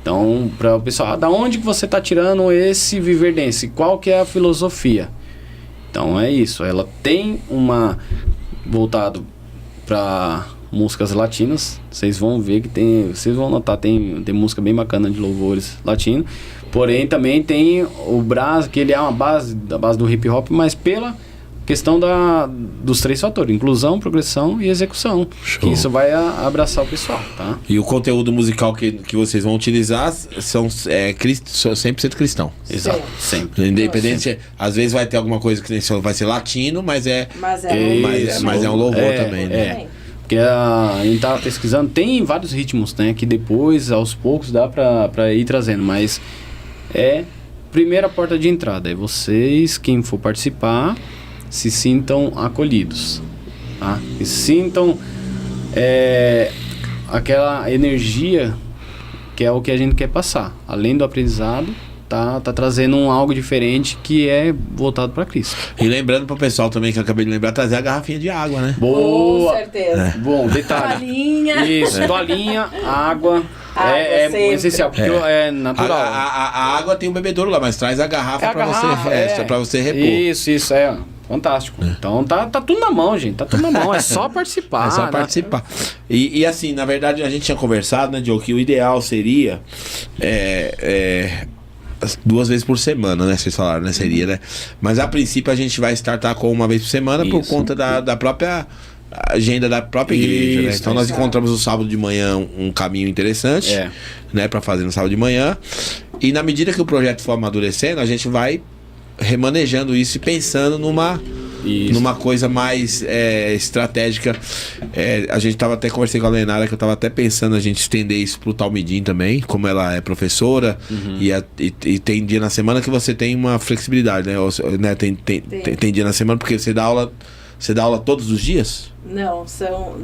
Então, para o pessoal, da onde que você está tirando esse Viverdance? Qual que é a filosofia? Então é isso, ela tem voltado para músicas latinas. Vocês vão ver que vocês vão notar, tem música bem bacana de louvores latino. Porém, também tem o Brasa, que ele é da base do hip hop, mas pela questão dos 3 fatores: inclusão, progressão e execução. Show. Que isso vai abraçar o pessoal, tá? E o conteúdo musical que vocês vão utilizar são 100% cristão. Exato, sempre. Independente, às vezes vai ter alguma coisa que vai ser latino, mas é um louvor também, né? Porque a gente tá pesquisando, tem vários ritmos, né? Que depois, aos poucos, dá pra ir trazendo, mas primeira porta de entrada. É vocês, quem for participar, se sintam acolhidos, tá? E sintam aquela energia que é o que a gente quer passar. Além do aprendizado, tá trazendo algo diferente que é voltado para Cristo. E lembrando pro pessoal também, que eu acabei de lembrar, trazer a garrafinha de água, né? Boa! Com certeza. Bom, detalhe. Toalhinha. Isso, toalhinha, água. É essencial, porque é natural. A água tem um bebedouro lá, mas traz a garrafa pra você repor. Isso, fantástico. Então tá tudo na mão, gente. Tá tudo na mão. É só participar. É só participar. E assim, na verdade, a gente tinha conversado, né, Diogo, que o ideal seria 2 vezes por semana, né? Vocês falaram, né? Seria, né? Mas a princípio a gente vai startar com 1 vez por semana por conta da própria agenda da própria igreja, né? Então nós encontramos no sábado de manhã um caminho interessante, né? Pra fazer no sábado de manhã. E na medida que o projeto for amadurecendo, a gente vai remanejando isso e pensando numa coisa mais estratégica. A gente tava até conversando com a Lenara, que eu tava até pensando a gente estender isso pro Talmidim também, como ela é professora, e tem dia na semana que você tem uma flexibilidade, né? Tem dia na semana porque você dá aula todos os dias? Não,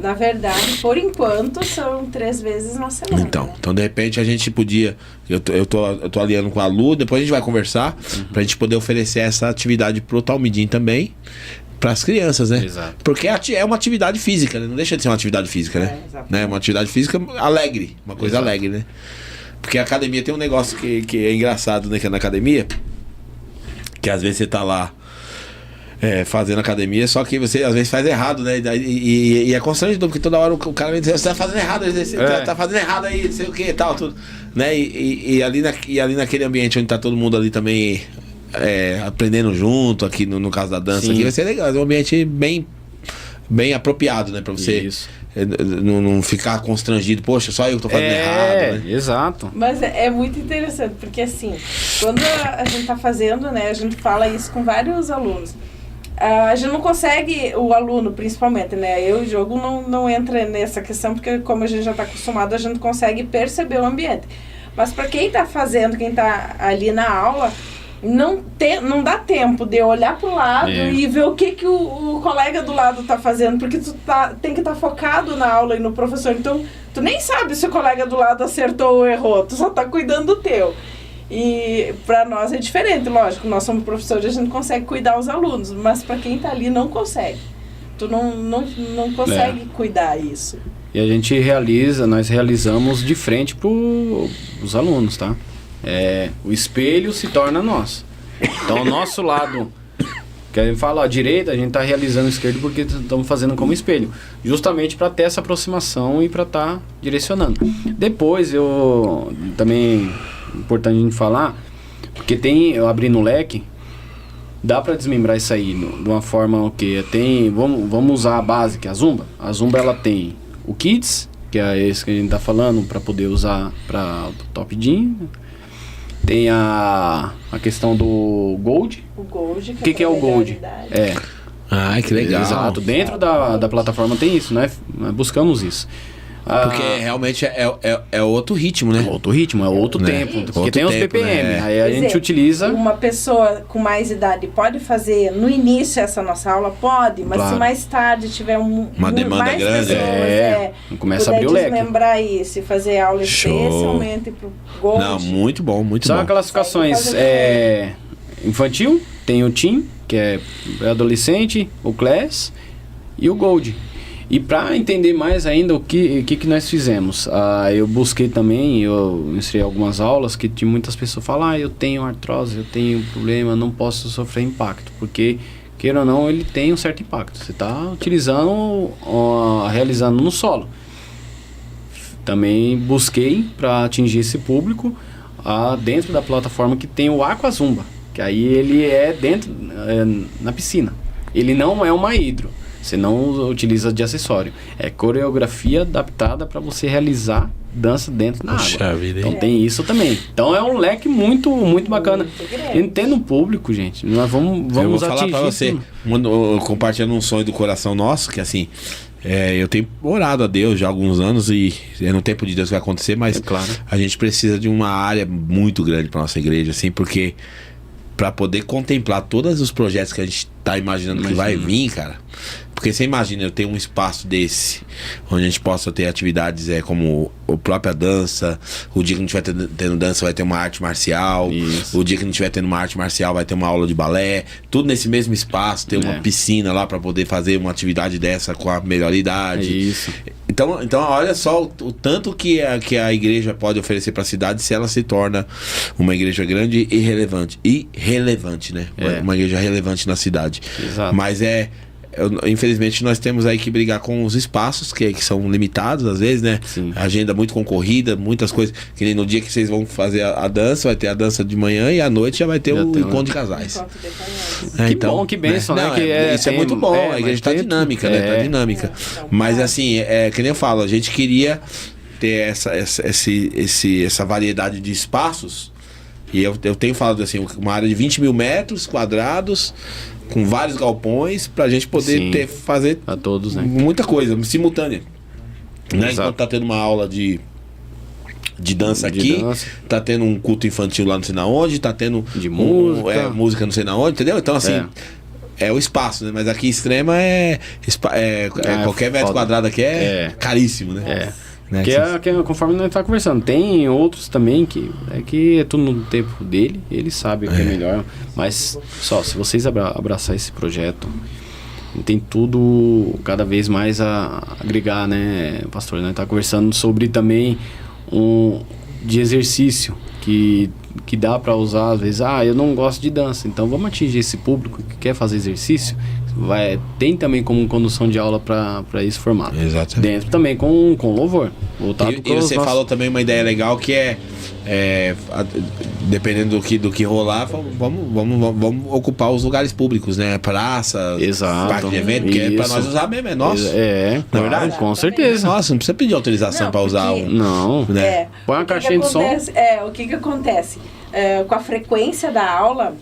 na verdade, por enquanto, são 3 vezes na semana. Então de repente a gente podia, eu tô alinhando com a Lu, depois a gente vai conversar, pra gente poder oferecer essa atividade pro Talmidim também, pras crianças, né? Exato. Porque é uma atividade física, né? Não deixa de ser uma atividade física, né? Uma atividade física alegre, uma coisa alegre, né? Porque a academia tem um negócio que é engraçado, né? Que é na academia, que às vezes você tá lá fazendo academia, só que você às vezes faz errado, né? E é constrangedor, porque toda hora o cara vem dizer, você tá fazendo errado, você tá fazendo errado aí, não sei o que e tal, tudo. Né? E ali naquele ambiente onde tá todo mundo ali também aprendendo junto, aqui no caso da dança, aqui vai ser legal, é um ambiente bem apropriado, né? Pra você não ficar constrangido, poxa, só eu que tô fazendo errado, né? Exato. Mas é muito interessante, porque assim, quando a gente tá fazendo, né, a gente fala isso com vários alunos. A gente não consegue, o aluno principalmente, né? Eu e o Diogo não entra nessa questão, porque como a gente já está acostumado, a gente consegue perceber o ambiente. Mas para quem está fazendo, quem está ali na aula, não dá tempo de olhar para o lado e ver o que o colega do lado está fazendo, porque tu tem que estar focado na aula e no professor. Então, tu nem sabe se o colega do lado acertou ou errou, tu só está cuidando do teu. E para nós é diferente, lógico, nós somos professores, a gente consegue cuidar os alunos, mas para quem está ali não consegue. Tu não consegue cuidar isso. E a gente nós realizamos de frente para os alunos, tá? O espelho se torna nós. Então o nosso lado, que a gente fala à direita, a gente está realizando o esquerdo porque estamos fazendo como espelho, justamente para ter essa aproximação e para estar direcionando. Depois eu também importante a gente falar, porque eu abri no leque, dá para desmembrar isso aí de uma forma vamos usar a base, que é a Zumba. A Zumba ela tem o Kids, que é esse que a gente tá falando, para poder usar para Top Gym. Tem a questão do Gold. O Gold, o que é o Gold? Ah, que legal. Exato, dentro da plataforma tem isso, né? Buscamos isso. Porque realmente é outro ritmo, né? Outro ritmo, é outro tempo. Porque outro tem os tempo, BPM. né? Aí a gente utiliza. Uma pessoa com mais idade pode fazer no início essa nossa aula? Pode, mas se mais tarde tiver uma demanda mais grande, pessoas, começa a abrir o leque. Desmembrar isso e fazer aula especialmente pro Gold. Não, muito bom, muito São bom. classificações infantil, tem o Teen, que é adolescente, o Class e o Gold. E para entender mais ainda o que nós fizemos, eu busquei também, eu instruí algumas aulas que tinha muitas pessoas falam, eu tenho artrose, eu tenho problema, não posso sofrer impacto, porque, queira ou não, ele tem um certo impacto. Você está utilizando, realizando no solo. Também busquei para atingir esse público dentro da plataforma que tem o Aqua Zumba, que aí ele é dentro, na piscina. Ele não é uma hidro. Você não utiliza de acessório. É coreografia adaptada para você realizar dança dentro da água. Vida, então tem isso também. Então é um leque muito, muito bacana. Entendo o público, gente. Nós vamos eu vou atingir. Falar para você, compartilhando um sonho do coração nosso, que assim, eu tenho orado a Deus já há alguns anos e no tempo de Deus vai acontecer, mas claro. A gente precisa de uma área muito grande para nossa igreja, assim, porque para poder contemplar todos os projetos que a gente tá imaginando que vai vir, cara. Porque você imagina, eu tenho um espaço desse, onde a gente possa ter atividades como a própria dança. O dia que não estiver tendo dança vai ter uma arte marcial. Isso. O dia que não estiver tendo uma arte marcial vai ter uma aula de balé. Tudo nesse mesmo espaço, ter uma piscina lá para poder fazer uma atividade dessa com a melhor idade. Isso. Então olha só o tanto que a igreja pode oferecer para a cidade se ela se torna uma igreja grande e relevante. E relevante, né? Uma igreja relevante na cidade. Exato. Mas infelizmente nós temos aí que brigar com os espaços que são limitados às vezes, né? Sim. Agenda muito concorrida, muitas coisas. Que nem no dia que vocês vão fazer a dança, vai ter a dança de manhã e à noite já vai ter o encontro de casais. Que bom, que bênção, né? Isso é muito bom, a igreja tá dinâmica, né? Tá dinâmica. Mas assim, que nem eu falo, a gente queria ter essa variedade de espaços. E eu tenho falado assim, uma área de 20 mil metros quadrados, com vários galpões, pra gente poder fazer a todos, né? Muita coisa, simultânea. Né? Enquanto tá tendo uma aula de dança aqui, tá tendo um culto infantil lá não sei na onde, tá tendo de música, música não sei na onde, entendeu? Então assim, é o espaço, né? Mas aqui Extrema qualquer metro quadrado aqui é caríssimo, né? Né? Que é conforme nós tá conversando. Tem outros também que é tudo no tempo dele, ele sabe o que é melhor. Mas só, se vocês abraçar esse projeto, tem tudo cada vez mais a agregar, né, pastor? Nós tá conversando sobre também de exercício que dá para usar às vezes. Eu não gosto de dança, então vamos atingir esse público que quer fazer exercício. Tem também como condução de aula para esse formato. Exatamente. Dentro também com louvor. E você falou também uma ideia legal que dependendo do que rolar, vamos ocupar os lugares públicos, né? Praça, parque de evento, que é pra nós usar mesmo, é nosso. Na verdade, com certeza. Nossa, não precisa pedir autorização para usar Não, né? Põe uma caixinha de som. O que acontece? Com a frequência da aula,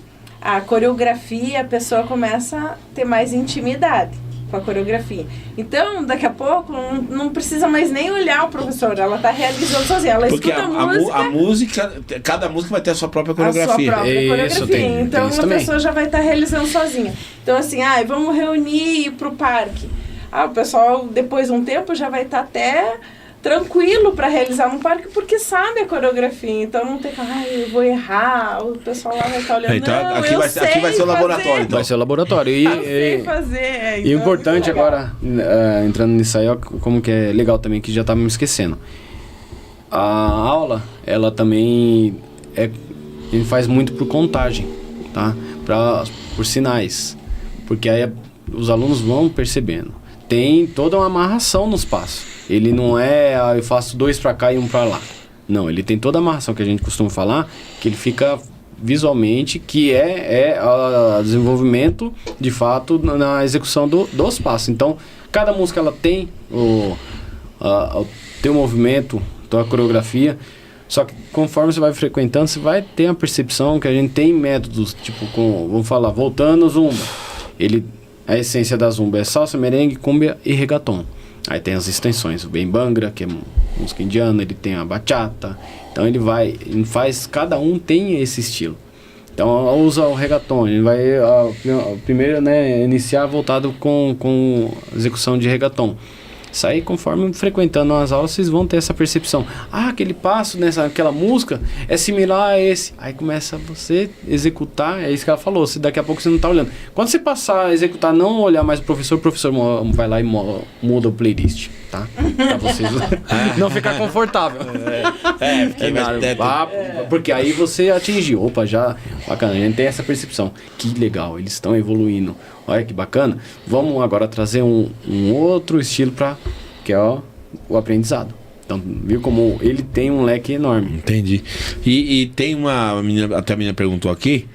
a coreografia, a pessoa começa a ter mais intimidade com a coreografia. Então, daqui a pouco, não precisa mais nem olhar o professor, ela está realizando sozinha. Ela escuta a música. Cada música vai ter a sua própria coreografia. A sua própria coreografia. Então, a pessoa já vai estar realizando sozinha. Então, assim, vamos reunir e ir pro parque. O pessoal, depois de um tempo, já vai estar até tranquilo para realizar no parque, porque sabe a coreografia. Então não tem que, eu vou errar, o pessoal lá vai estar olhando. Então aqui vai ser o laboratório. Então. Vai ser o laboratório. E o importante agora, entrando nisso aí, ó, como que é legal também, que já estava me esquecendo. A aula, ela também a gente faz muito por contagem, tá? Por sinais. Porque aí os alunos vão percebendo. Tem toda uma amarração nos passos. Ele não eu faço 2 para cá e 1 para lá. Não, ele tem toda a amarração que a gente costuma falar, que ele fica visualmente, que é o desenvolvimento, de fato, na execução dos passos. Então, cada música ela tem o movimento, a coreografia, só que conforme você vai frequentando, você vai ter a percepção que a gente tem métodos, tipo, vamos falar, voltando Zumba. A essência da Zumba é salsa, merengue, cumbia e reggaeton. Aí tem as extensões, o Bem Bangra, que é música indiana, ele tem a bachata. Então ele faz, cada um tem esse estilo. Então usa o reggaeton, ele vai primeiro, né, iniciar voltado com execução de reggaeton. Isso aí, conforme frequentando as aulas, vocês vão ter essa percepção. Aquele passo aquela música é similar a esse. Aí começa você executar, é isso que ela falou, daqui a pouco você não está olhando. Quando você passar a executar, não olhar mais o professor vai lá e muda o playlist, tá? Pra vocês não ficar confortável. Porque aí você atingiu. Opa, já, bacana, a gente tem essa percepção. Que legal, eles estão evoluindo. Olha que bacana. Vamos agora trazer um outro estilo que é o aprendizado. Então, viu como ele tem um leque enorme. Entendi. E tem uma menina, até a menina perguntou aqui,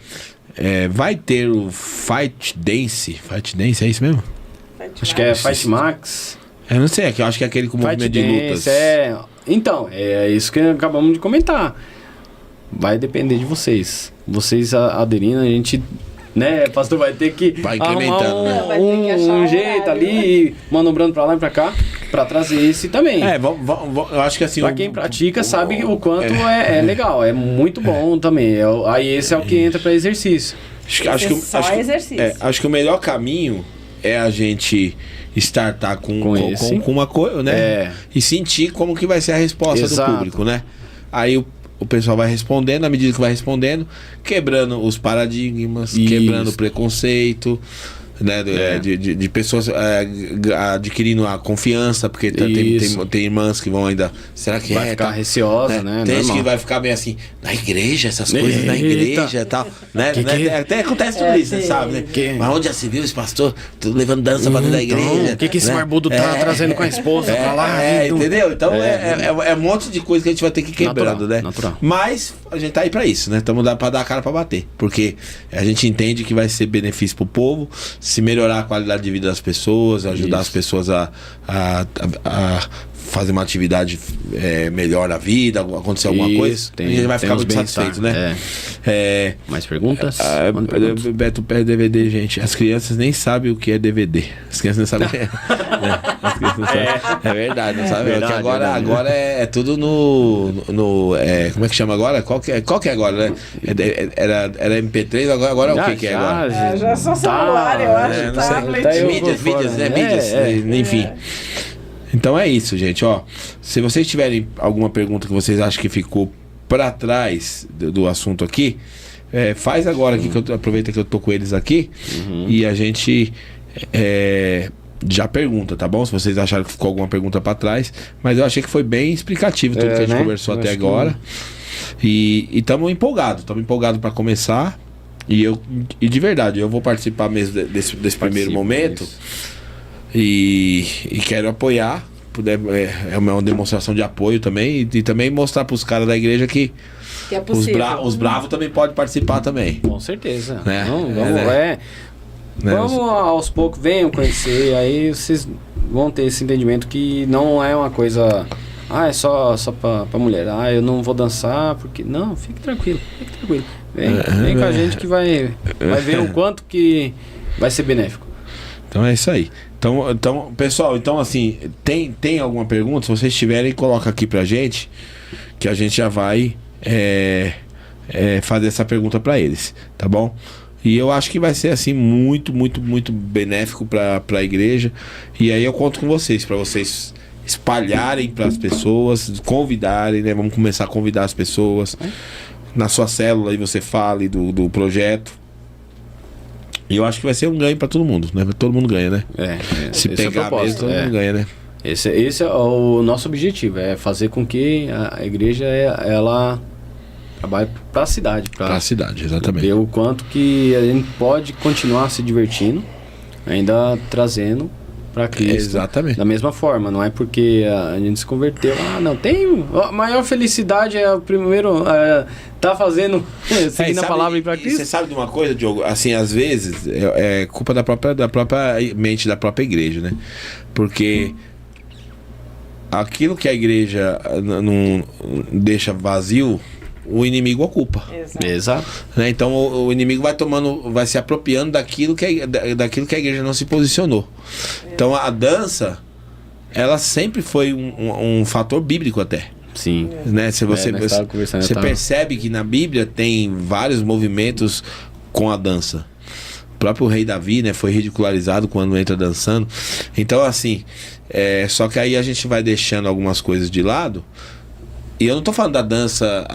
vai ter o Fight Dance? Fight Dance, é isso mesmo? Acho que é Fight Max. Eu não sei, eu acho que é aquele com movimento de lutas. Então, é isso que acabamos de comentar. Vai depender de vocês. Vocês aderindo, a gente... Né, pastor, vai ter que incrementando, um jeito ali, manobrando pra lá e pra cá, pra trazer esse também. Eu acho que assim... Pra quem pratica sabe o quanto é legal, é muito bom também. Aí esse é o que entra pra exercício. Acho que o melhor caminho é a gente startar com uma coisa, né? E sentir como que vai ser a resposta do público, né? Aí o pessoal vai respondendo, à medida que vai respondendo, quebrando os paradigmas, quebrando o preconceito, né? De pessoas adquirindo a confiança, porque tem irmãs que vão ainda. Será que vai ficar receosa, né? Tem gente Normal. que vai ficar meio assim, na igreja, essas coisas na igreja e tal. Né? Até acontece tudo isso, sabe? Né? Mas onde já se viu esse pastor levando dança pra dentro da igreja? O que esse barbudo tá trazendo com a esposa pra lá? Entendeu? Então é um monte de coisa que a gente vai ter que ir quebrando, né? Natural. Mas a gente tá aí pra isso, né? Estamos pra dar a cara pra bater. Porque a gente entende que vai ser benefício pro povo, se melhorar a qualidade de vida das pessoas, ajudar as pessoas a fazer uma atividade melhor na vida, acontecer alguma coisa, a gente vai ficar muito satisfeito, né? Mais perguntas? Beto pede DVD, gente. As crianças nem sabem o que é DVD. As crianças não sabem o que é. As crianças não sabem. É verdade, não sabem. Verdade, Porque agora é tudo no como é que chama agora? Qual que é agora, né? Era MP3, agora é o que é agora? Já só celular, eu acho. Não sei. Mídias, né? Mídias, enfim. Então é isso, gente, ó. Se vocês tiverem alguma pergunta que vocês acham que ficou pra trás do assunto aqui, faz agora aqui, que eu aproveito que eu tô com eles aqui, e a gente já pergunta, tá bom? Se vocês acharam que ficou alguma pergunta pra trás, mas eu achei que foi bem explicativo tudo que a gente conversou até agora. E estamos empolgados pra começar. E de verdade, eu vou participar mesmo desse primeiro momento. E quero apoiar, é uma demonstração de apoio também, e também mostrar para os caras da igreja que é possível. Os bravos também podem participar também. Com certeza. Né? Vamos aos poucos, venham conhecer, aí vocês vão ter esse entendimento que não é uma coisa, é só pra mulher, eu não vou dançar, porque... Não, fique tranquilo. Vem com a gente que vai ver o quanto que vai ser benéfico. Então é isso aí. Então, pessoal, assim, tem alguma pergunta? Se vocês tiverem, coloca aqui pra gente, que a gente já vai fazer essa pergunta pra eles, tá bom? E eu acho que vai ser assim muito, muito, muito benéfico pra igreja. E aí eu conto com vocês, pra vocês espalharem pras pessoas, convidarem, né? Vamos começar a convidar as pessoas. Na sua célula aí você fale do projeto. E eu acho que vai ser um ganho pra todo mundo, né? Todo mundo ganha, né? Se pegar mesmo, todo mundo ganha, né? Esse é o nosso objetivo, é fazer com que a igreja ela trabalhe pra cidade. Pra cidade, exatamente. Ver o quanto que a gente pode continuar se divertindo, ainda trazendo pra Cristo. Exatamente. Da mesma forma, não é porque a gente se converteu, não, tem a maior felicidade é o primeiro tá fazendo, seguindo a palavra e pra Cristo. Você sabe de uma coisa, Diogo? Assim, às vezes é culpa da própria mente da própria igreja, né? Porque aquilo que a igreja não deixa vazio, o inimigo ocupa. Exato. Né? Então o inimigo vai se apropriando daquilo que a igreja não se posicionou. Então a dança, ela sempre foi um fator bíblico até. Sim. Né? Se você percebe que na Bíblia tem vários movimentos com a dança. O próprio rei Davi, né, foi ridicularizado quando entra dançando. Então assim, só que aí a gente vai deixando algumas coisas de lado. E eu não tô falando da dança,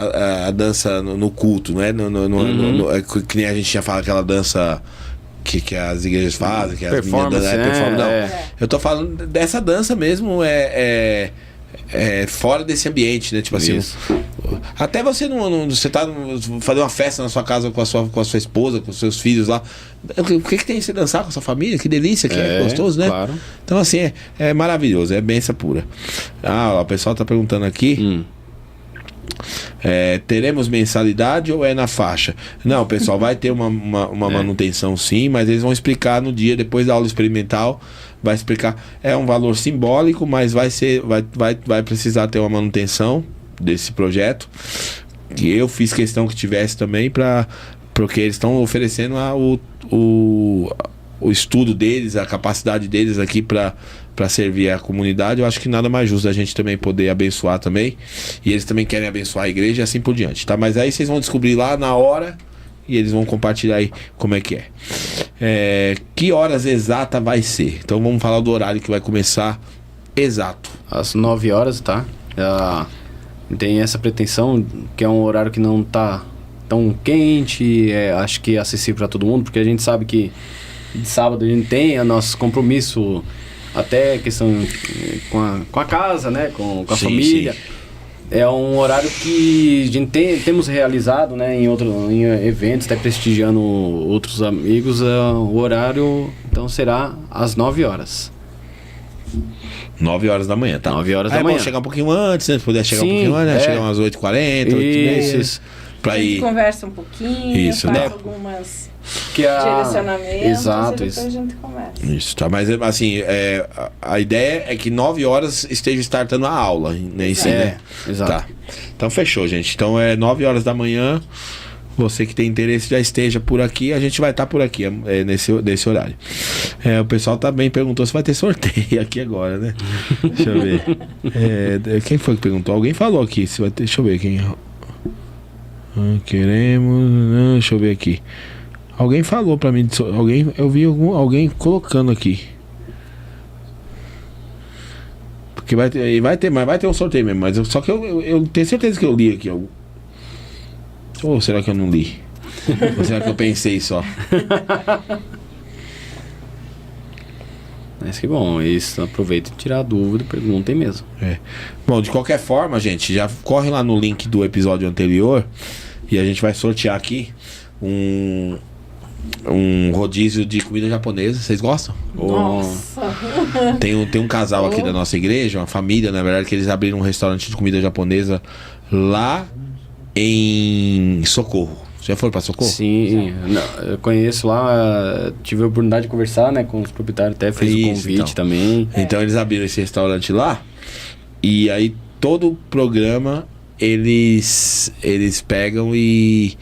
a dança no culto, né? Que nem a gente já fala, aquela dança que as igrejas fazem, que as meninas dançam, não. Eu tô falando dessa dança mesmo, fora desse ambiente, né? Tipo assim, até você você tá fazendo uma festa na sua casa com a sua esposa, com os seus filhos lá. O que tem você dançar com a sua família? Que delícia, que é gostoso, né? Claro. Então assim, é maravilhoso, é bênção pura. O pessoal tá perguntando aqui. Teremos mensalidade ou é na faixa? Não, pessoal, vai ter uma manutenção sim, mas eles vão explicar no dia, depois da aula experimental, vai explicar. É um valor simbólico, mas vai precisar ter uma manutenção desse projeto, que eu fiz questão que tivesse também, porque eles estão oferecendo o estudo deles, a capacidade deles aqui para servir a comunidade. Eu acho que nada mais justo a gente também poder abençoar também, e eles também querem abençoar a igreja e assim por diante, tá? Mas aí vocês vão descobrir lá na hora e eles vão compartilhar aí como é que é. Que horas exata vai ser? Então vamos falar do horário que vai começar exato. Às 9 horas, tá? Tem essa pretensão, que é um horário que não tá tão quente, acho que é acessível para todo mundo, porque a gente sabe que de sábado a gente tem o nosso compromisso, até questão com a casa, né? Com a Sim, família. sim. É um horário que a gente temos realizado, né? Em eventos, até prestigiando outros amigos. O horário, então, será às 9 horas. 9 horas da manhã, tá? 9 horas Aí da manhã. É bom chegar um pouquinho antes, né? Se puder chegar um Sim, pouquinho antes, né? é. Chegar umas 8h40, 8h30. Isso. Pra A gente ir. conversa um pouquinho, Isso, faz né? algumas Que direcionamentos Exato, e depois isso. a gente conversa. Isso, tá? Mas assim, a ideia é que 9 horas esteja startando a aula, né? Em si, né? Exato. Tá. Então fechou, gente. Então é 9 horas da manhã. Você que tem interesse já esteja por aqui. A gente vai estar por aqui nesse horário. O pessoal também perguntou se vai ter sorteio aqui agora, né? Deixa eu ver. Quem foi que perguntou? Alguém falou aqui se vai ter. Deixa eu ver quem. Queremos. Deixa eu ver aqui. Alguém falou pra mim. Eu vi alguém colocando aqui. Porque vai ter um sorteio mesmo. Mas só que eu tenho certeza que eu li aqui. Ou será que eu não li? Ou será que eu pensei só? Mas que bom, isso, aproveita e tirar a dúvida, perguntem mesmo. Bom, de qualquer forma, gente, já corre lá no link do episódio anterior e a gente vai sortear aqui um rodízio de comida japonesa. Vocês gostam? Nossa! Tem um casal aqui da nossa igreja, uma família, na verdade, que eles abriram um restaurante de comida japonesa lá em Socorro. Você já foi pra Socorro? Sim, eu conheço lá, tive a oportunidade de conversar, né, com os proprietários, até fez o convite então. também. Então eles abriram esse restaurante lá e aí todo o programa eles pegam e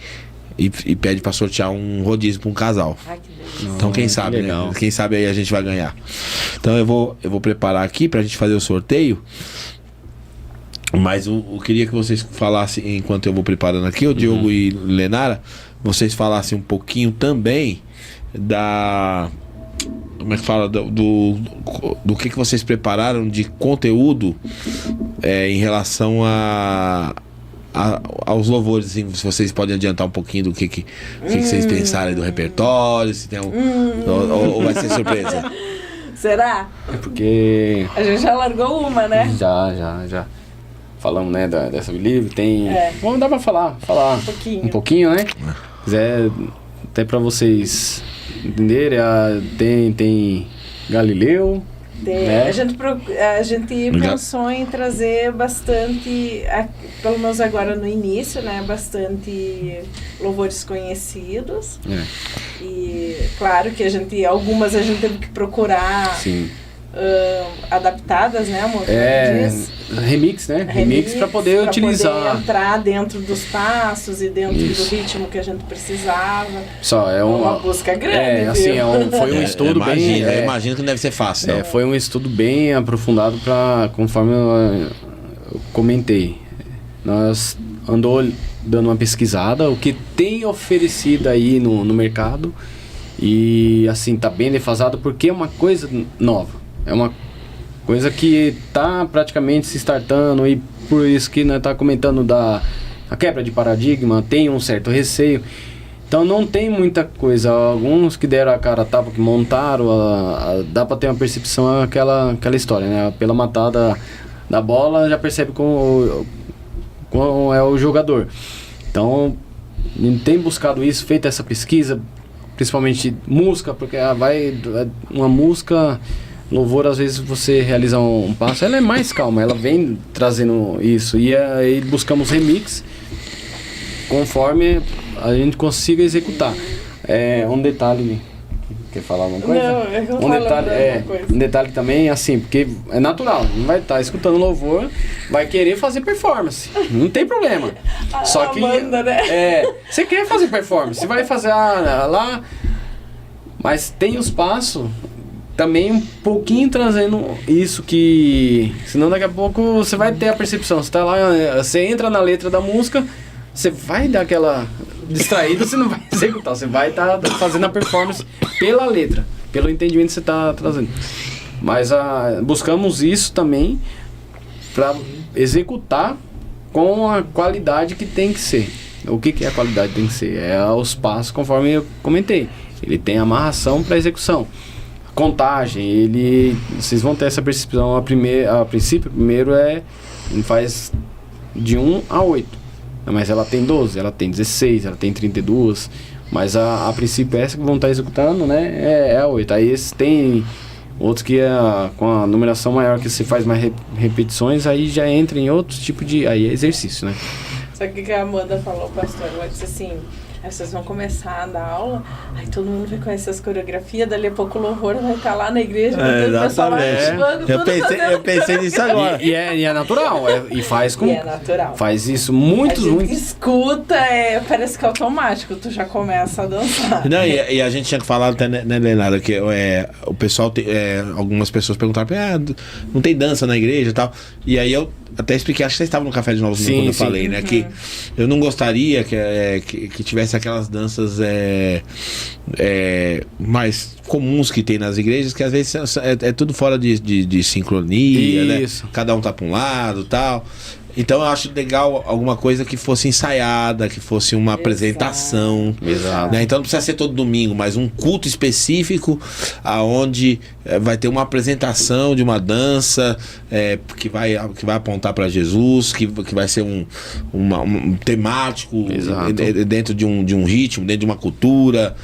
pedem pra sortear um rodízio pra um casal. Ai, que delícia. Então quem que sabe, né? legal. Quem sabe aí a gente vai ganhar. Então eu vou preparar aqui pra gente fazer o sorteio. Mas eu queria que vocês falassem, enquanto eu vou preparando aqui, o Diogo e Lenara, vocês falassem um pouquinho também como é que fala? Do que vocês prepararam de conteúdo em relação aos louvores, assim, se vocês podem adiantar um pouquinho do que vocês pensaram aí do repertório, se tem ou vai ser surpresa? Será? É porque A gente já largou uma, né? já falamos, né, dessa livro, tem... É. Vamos dar pra falar pouquinho. um pouquinho, né? Quiser, até pra vocês entenderem, tem Galileu, né? A gente pensou em trazer bastante, pelo menos agora no início, né? Bastante louvores conhecidos. E claro que algumas a gente teve que procurar Sim. adaptadas, né, amor? Remix, né? Remix para poder utilizar. Poder entrar dentro dos passos e dentro Isso. do ritmo que a gente precisava. Só é uma busca grande, assim, viu? foi um estudo bem... Eu imagino que não deve ser fácil. Não. Foi um estudo bem aprofundado conforme eu comentei. Nós andou dando uma pesquisada, o que tem oferecido aí no mercado, e assim, tá bem defasado porque é uma coisa nova. É uma coisa que tá praticamente se startando, e por isso que nós tá comentando a quebra de paradigma, tem um certo receio. Então não tem muita coisa. Alguns que deram a cara a tapa, que montaram, dá pra ter uma percepção aquela história, né? Pela matada da bola já percebe como é o jogador. Então a gente tem buscado isso, feito essa pesquisa, principalmente música, porque uma música... Louvor, às vezes você realiza um passo, ela é mais calma, ela vem trazendo isso. E aí buscamos remix conforme a gente consiga executar. Um detalhe, quer falar alguma coisa? Não, eu vou falar um detalhe também, assim, porque é natural, não vai estar escutando louvor, vai querer fazer performance, não tem problema. Só que Amanda, né? você quer fazer performance, você vai fazer lá, mas tem os passos também um pouquinho trazendo isso, que senão daqui a pouco você vai ter a percepção, você tá lá, você entra na letra da música, você vai dar aquela distraída, você não vai executar, você vai estar fazendo a performance pela letra, pelo entendimento que você está trazendo. Mas buscamos isso também para executar com a qualidade que tem que ser. O que é a qualidade que tem que ser? É os passos conforme eu comentei. Ele tem amarração para execução. Contagem, vocês vão ter essa percepção. A princípio, primeiro ele faz de 1 a 8. Mas ela tem 12, ela tem 16, ela tem 32. Mas a princípio essa que vão estar executando, né, é a 8. Aí esses tem outros que com a numeração maior, que você faz mais repetições, aí já entra em outros tipos de exercício, né? Sabe o que a Amanda falou, pastor? Ela disse assim, aí vocês vão começar a dar aula, aí todo mundo vai conhecer as coreografias, dali a pouco o louvor vai estar lá na igreja, o pessoal vai ativando, Eu pensei nisso agora. E é natural, e faz com... E é natural. Faz isso muitos. Escuta, parece que é automático, tu já começa a dançar. Não, e a gente tinha que falar até, né, Leonardo, que o pessoal, algumas pessoas perguntaram, não tem dança na igreja e tal, e aí eu até expliquei, acho que vocês estavam no Café de Novos quando eu falei, né, que eu não gostaria que tivesse aquelas danças mais comuns que tem nas igrejas, que às vezes é tudo fora de sincronia, isso, né? Cada um tá pra um lado e tal. Então eu acho legal alguma coisa que fosse ensaiada, que fosse uma apresentação. Exato. Né? Então não precisa ser todo domingo, mas um culto específico aonde vai ter uma apresentação de uma dança que vai apontar para Jesus, que vai ser um temático dentro de um ritmo, dentro de uma cultura.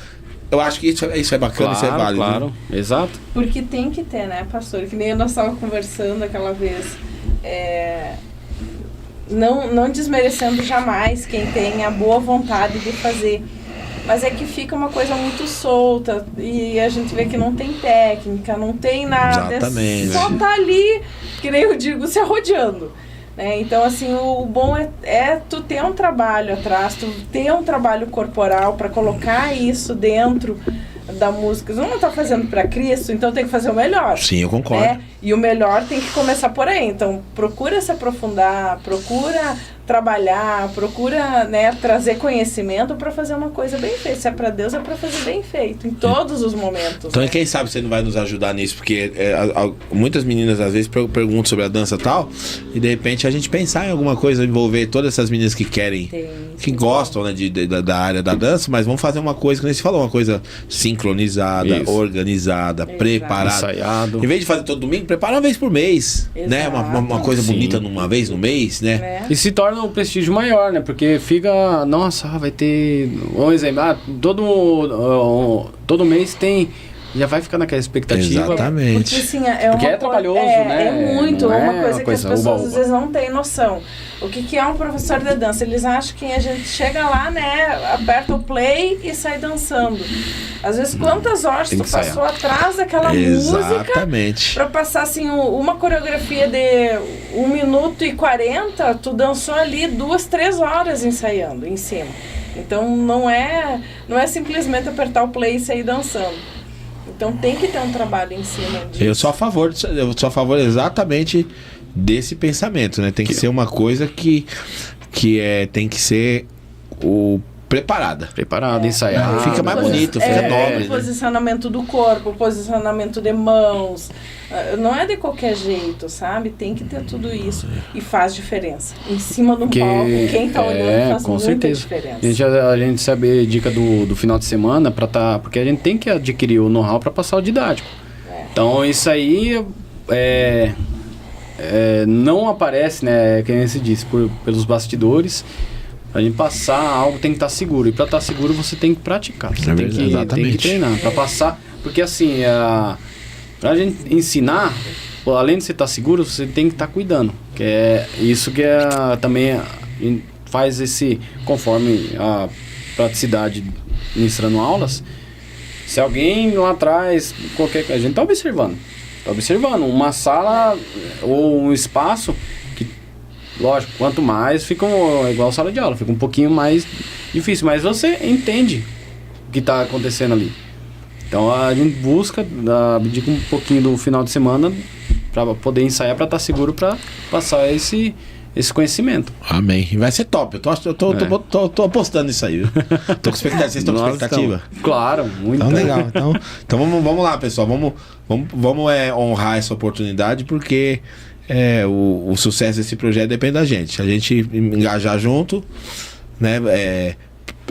Eu acho que isso é bacana, isso é válido. Claro, né? Exato. Porque tem que ter, né, pastor? Que nem nós estávamos conversando aquela vez. Não desmerecendo jamais quem tem a boa vontade de fazer. Mas é que fica uma coisa muito solta e a gente vê que não tem técnica, não tem nada. Exatamente. Só tá ali, que nem eu digo, se arrodeando. Né? Então, assim, o bom é tu ter um trabalho atrás, tu ter um trabalho corporal para colocar isso dentro da música. Você não tá fazendo para Cristo, então tem que fazer o melhor. Sim, eu concordo. Né? E o melhor tem que começar por aí. Então, procura se aprofundar, procura trabalhar, procura, né, trazer conhecimento para fazer uma coisa bem feita. Se é para Deus, é para fazer bem feito, em todos os momentos. Então, né? Quem sabe você não vai nos ajudar nisso, porque muitas meninas às vezes perguntam sobre a dança e tal, e de repente a gente pensar em alguma coisa, envolver todas essas meninas que querem, que gostam, né, da área da dança, mas vamos fazer uma coisa, como você falou, uma coisa sincronizada, organizada, preparada. Ensaiado. Em vez de fazer todo domingo, prepara uma vez por mês, né? Uma coisa bonita uma vez no mês, né? E se torna um prestígio maior, né? Porque fica, nossa, vai ter, um exemplo, todo mês tem, já vai ficar naquela expectativa. Exatamente. Porque, assim, porque é trabalhoso, né? É muito, não é uma coisa que as pessoas uba. às vezes não têm noção. O que é um professor de dança? Eles acham que a gente chega lá, né, aperta o play e sai dançando. Às vezes, quantas horas tu passou atrás daquela música pra passar, assim, uma coreografia de 1 minuto e 40, tu dançou ali 2, 3 horas ensaiando em cima. Então, não é simplesmente apertar o play e sair dançando. Então tem que ter um trabalho em cima disso. Eu sou a favor exatamente desse pensamento, né? Tem que ser uma coisa que tem que ser preparada, ensaiada. Fica mais bonito, fica nobre. O posicionamento do corpo, o posicionamento de mãos. Não é de qualquer jeito, sabe? Tem que ter tudo isso. E faz diferença. Em cima do palco, quem tá olhando faz muita diferença. A gente sabe a dica do final de semana, porque a gente tem que adquirir o know-how para passar o didático. Então isso aí não aparece, né? Que nem se disse, pelos bastidores. Pra gente passar algo tem que estar seguro. E pra estar seguro você tem que praticar. Você tem que treinar. Pra passar. Porque assim, pra gente ensinar, além de você estar seguro, você tem que estar cuidando. Que é isso que também faz conforme a praticidade ministrando aulas. Se alguém lá atrás, a gente tá observando. Uma sala ou um espaço. Lógico, quanto mais fica igual sala de aula, fica um pouquinho mais difícil, mas você entende o que está acontecendo ali. Então a gente busca abdica um pouquinho do final de semana para poder ensaiar, para estar seguro para passar esse conhecimento. Amém. Vai ser top. Eu tô apostando nisso aí. Tô com expectativa. Vocês estão com expectativa? Então, claro, muito. Então legal. Então vamos lá, pessoal. Vamos honrar essa oportunidade, porque o sucesso desse projeto depende da gente. A gente engajar junto, né?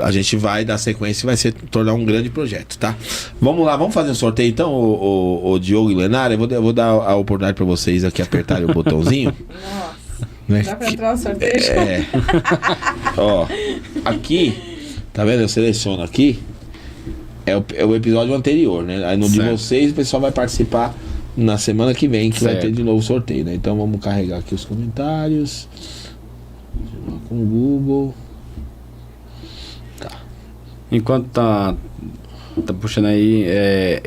a gente vai dar sequência e vai se tornar um grande projeto, tá? Vamos lá, vamos fazer um sorteio então, o Diogo e Lenara. Eu vou dar a oportunidade para vocês aqui apertarem o botãozinho. Nossa. Né? Dá pra entrar no sorteio? Ó, aqui, tá vendo? Eu seleciono aqui. É o episódio anterior, né? Aí no de vocês o pessoal vai participar na semana que vem, que vai ter de novo sorteio, né? Então vamos carregar aqui os comentários. Com o Google. Tá. Enquanto tá puxando aí,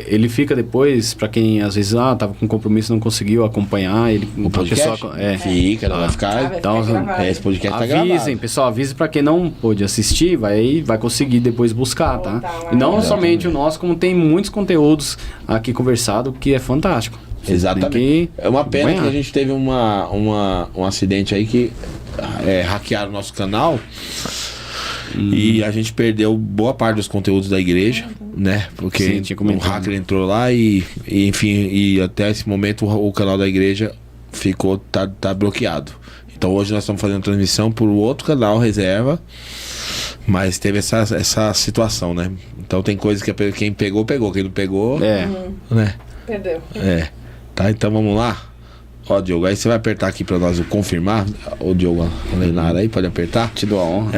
ele fica depois, pra quem às vezes tava com compromisso e não conseguiu acompanhar, o podcast? Fica, ela vai ficar. Então, esse podcast tá gravado. Avisem, pessoal, avise pra quem não pôde assistir, vai conseguir depois buscar, tá? E não somente o nosso, como tem muitos conteúdos aqui conversado, que é fantástico. Exatamente. É uma pena que a gente teve um acidente aí que hackearam o nosso canal. E a gente perdeu boa parte dos conteúdos da igreja, né? Porque um hacker entrou lá e enfim, e até esse momento o canal da igreja tá bloqueado. Então hoje nós estamos fazendo transmissão por outro canal reserva, mas teve essa situação, né? Então tem coisas que quem pegou, quem não pegou, né? Perdeu. Tá, então vamos lá. Ó, Diogo, aí você vai apertar aqui pra nós o confirmar. O Diogo, a Lenara aí, pode apertar? Te dou a honra.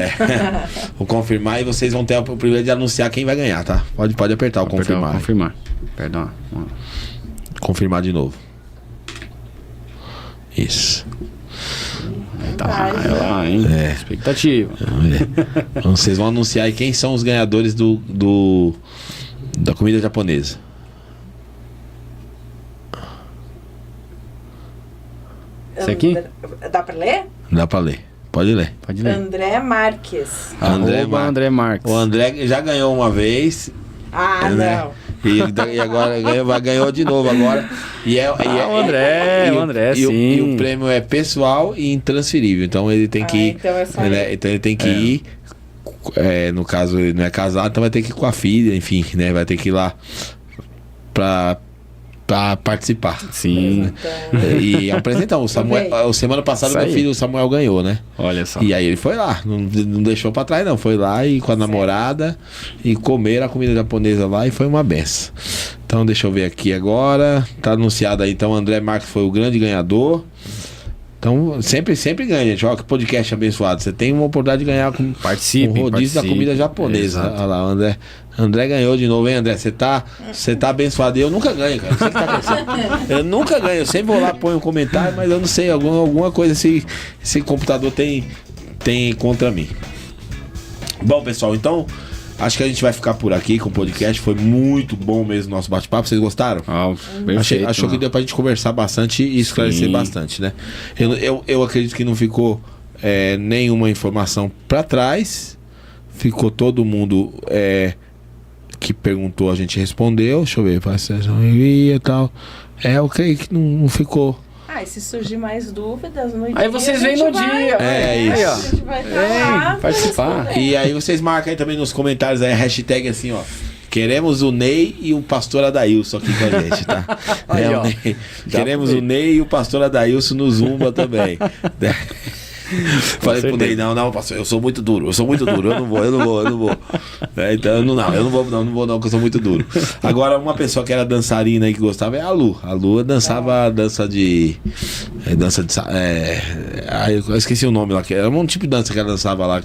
O confirmar e vocês vão ter o privilégio de anunciar quem vai ganhar, tá? Pode apertar o confirmar. Confirmar. Perdão. Confirmar de novo. Isso. Tá, é lá, hein? Expectativa. Então, vocês vão anunciar aí quem são os ganhadores da comida japonesa. Esse aqui? Dá pra ler? Dá pra ler. Pode ler. André Marques. André Marques. O André já ganhou uma vez. Né? E agora ganhou de novo agora. O André, sim. E o prêmio é pessoal e intransferível. Então ele tem que ir. Então ele tem que ir. No caso, ele não é casado, então vai ter que ir com a filha, enfim, né? Vai ter que ir lá pra participar. Sim. E é um presentão. Semana passada meu filho, o Samuel, ganhou, né? Olha só. E aí ele foi lá, não deixou pra trás não, foi lá e com a namorada e comer a comida japonesa lá e foi uma benção. Então deixa eu ver aqui agora, tá anunciado aí, então André Marques foi o grande ganhador. Então sempre ganha, gente. Olha que podcast abençoado. Você tem uma oportunidade de ganhar com um rodízio da comida japonesa. Olha lá, André ganhou de novo, hein, André? Você tá abençoado. Eu nunca ganho, cara. Você que tá pensando. Eu nunca ganho. Eu sempre vou lá, ponho um comentário, mas eu não sei. Alguma coisa esse computador tem contra mim. Bom, pessoal, então acho que a gente vai ficar por aqui com o podcast. Foi muito bom mesmo o nosso bate-papo. Vocês gostaram? Achou que deu pra gente conversar bastante e esclarecer bastante, né? Eu acredito que não ficou nenhuma informação pra trás. Ficou todo mundo que perguntou, a gente respondeu. Deixa eu ver, e tal. Eu creio que não ficou. E se surgir mais dúvidas no dia, aí vocês vêm no dia. Isso. Aí, ó. A gente vai lá participar. E aí vocês marcam aí também nos comentários aí, hashtag assim, ó. Queremos o Ney e o pastor Adailson aqui com a gente, tá? Aí, queremos o Ney e o pastor Adailson no Zumba também. Falei pro Ney, não, pastor, eu sou muito duro, eu não vou. Então, eu não vou, que eu sou muito duro. Agora, uma pessoa que era dançarina e que gostava é a Lu. A Lu dançava dança de. Eu esqueci o nome lá, que era um tipo de dança que ela dançava lá.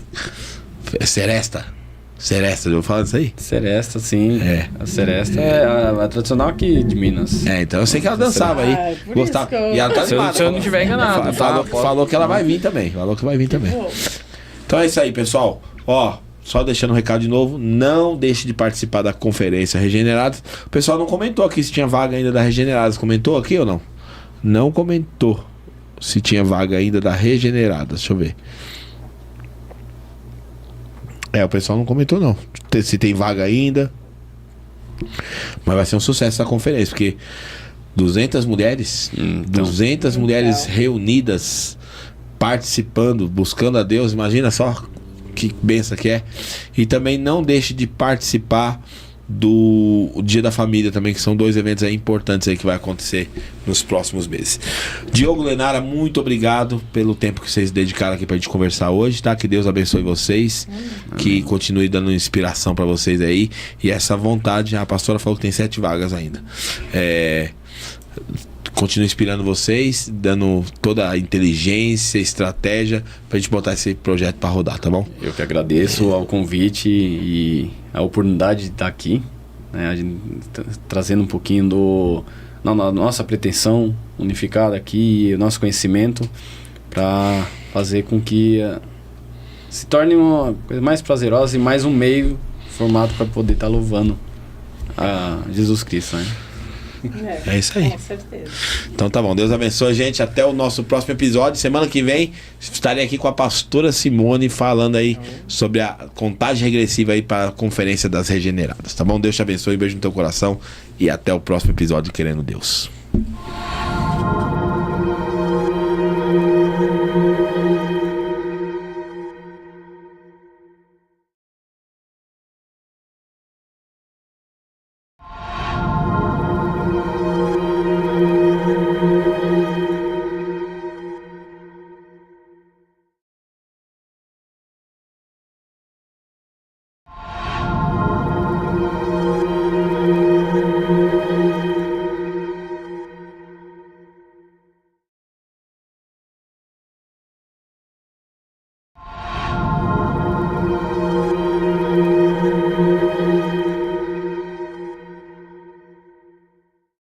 Seresta, eu falo isso aí? Seresta, sim. A Seresta é a tradicional aqui de Minas. Então eu sei que ela dançava aí. Gostava. E ela tá animada. Se eu não estiver enganado. Falou que ela vai vir também. Então é isso aí, pessoal. Ó, só deixando um recado de novo. Não deixe de participar da conferência Regenerados. O pessoal não comentou aqui se tinha vaga ainda da Regenerados. Comentou aqui ou não? Não comentou se tinha vaga ainda da Regeneradas. Deixa eu ver. O pessoal não comentou não. Se tem vaga ainda. Mas vai ser um sucesso essa conferência, porque 200 mulheres, 200 mulheres reunidas, participando, buscando a Deus. Imagina só que benção que é. E também não deixe de participar do Dia da Família também, que são 2 eventos aí importantes aí que vai acontecer nos próximos meses. Diogo, Lenara, muito obrigado pelo tempo que vocês dedicaram aqui pra gente conversar hoje, tá? Que Deus abençoe vocês, que continue dando inspiração pra vocês aí, e essa vontade, a pastora falou que tem 7 vagas ainda. Continue inspirando vocês, dando toda a inteligência, estratégia pra gente botar esse projeto pra rodar, tá bom? Eu que agradeço ao convite e a oportunidade de estar aqui, né? A gente trazendo um pouquinho da nossa pretensão unificada aqui, o nosso conhecimento, para fazer com que se torne uma coisa mais prazerosa e mais um meio formado para poder estar louvando a Jesus Cristo, né? É isso aí. Com certeza. Então tá bom, Deus abençoe, gente. Até o nosso próximo episódio. Semana que vem estarei aqui com a pastora Simone falando aí sobre a contagem regressiva aí para a Conferência das Regeneradas, tá bom? Deus te abençoe, beijo no teu coração e até o próximo episódio, querendo Deus.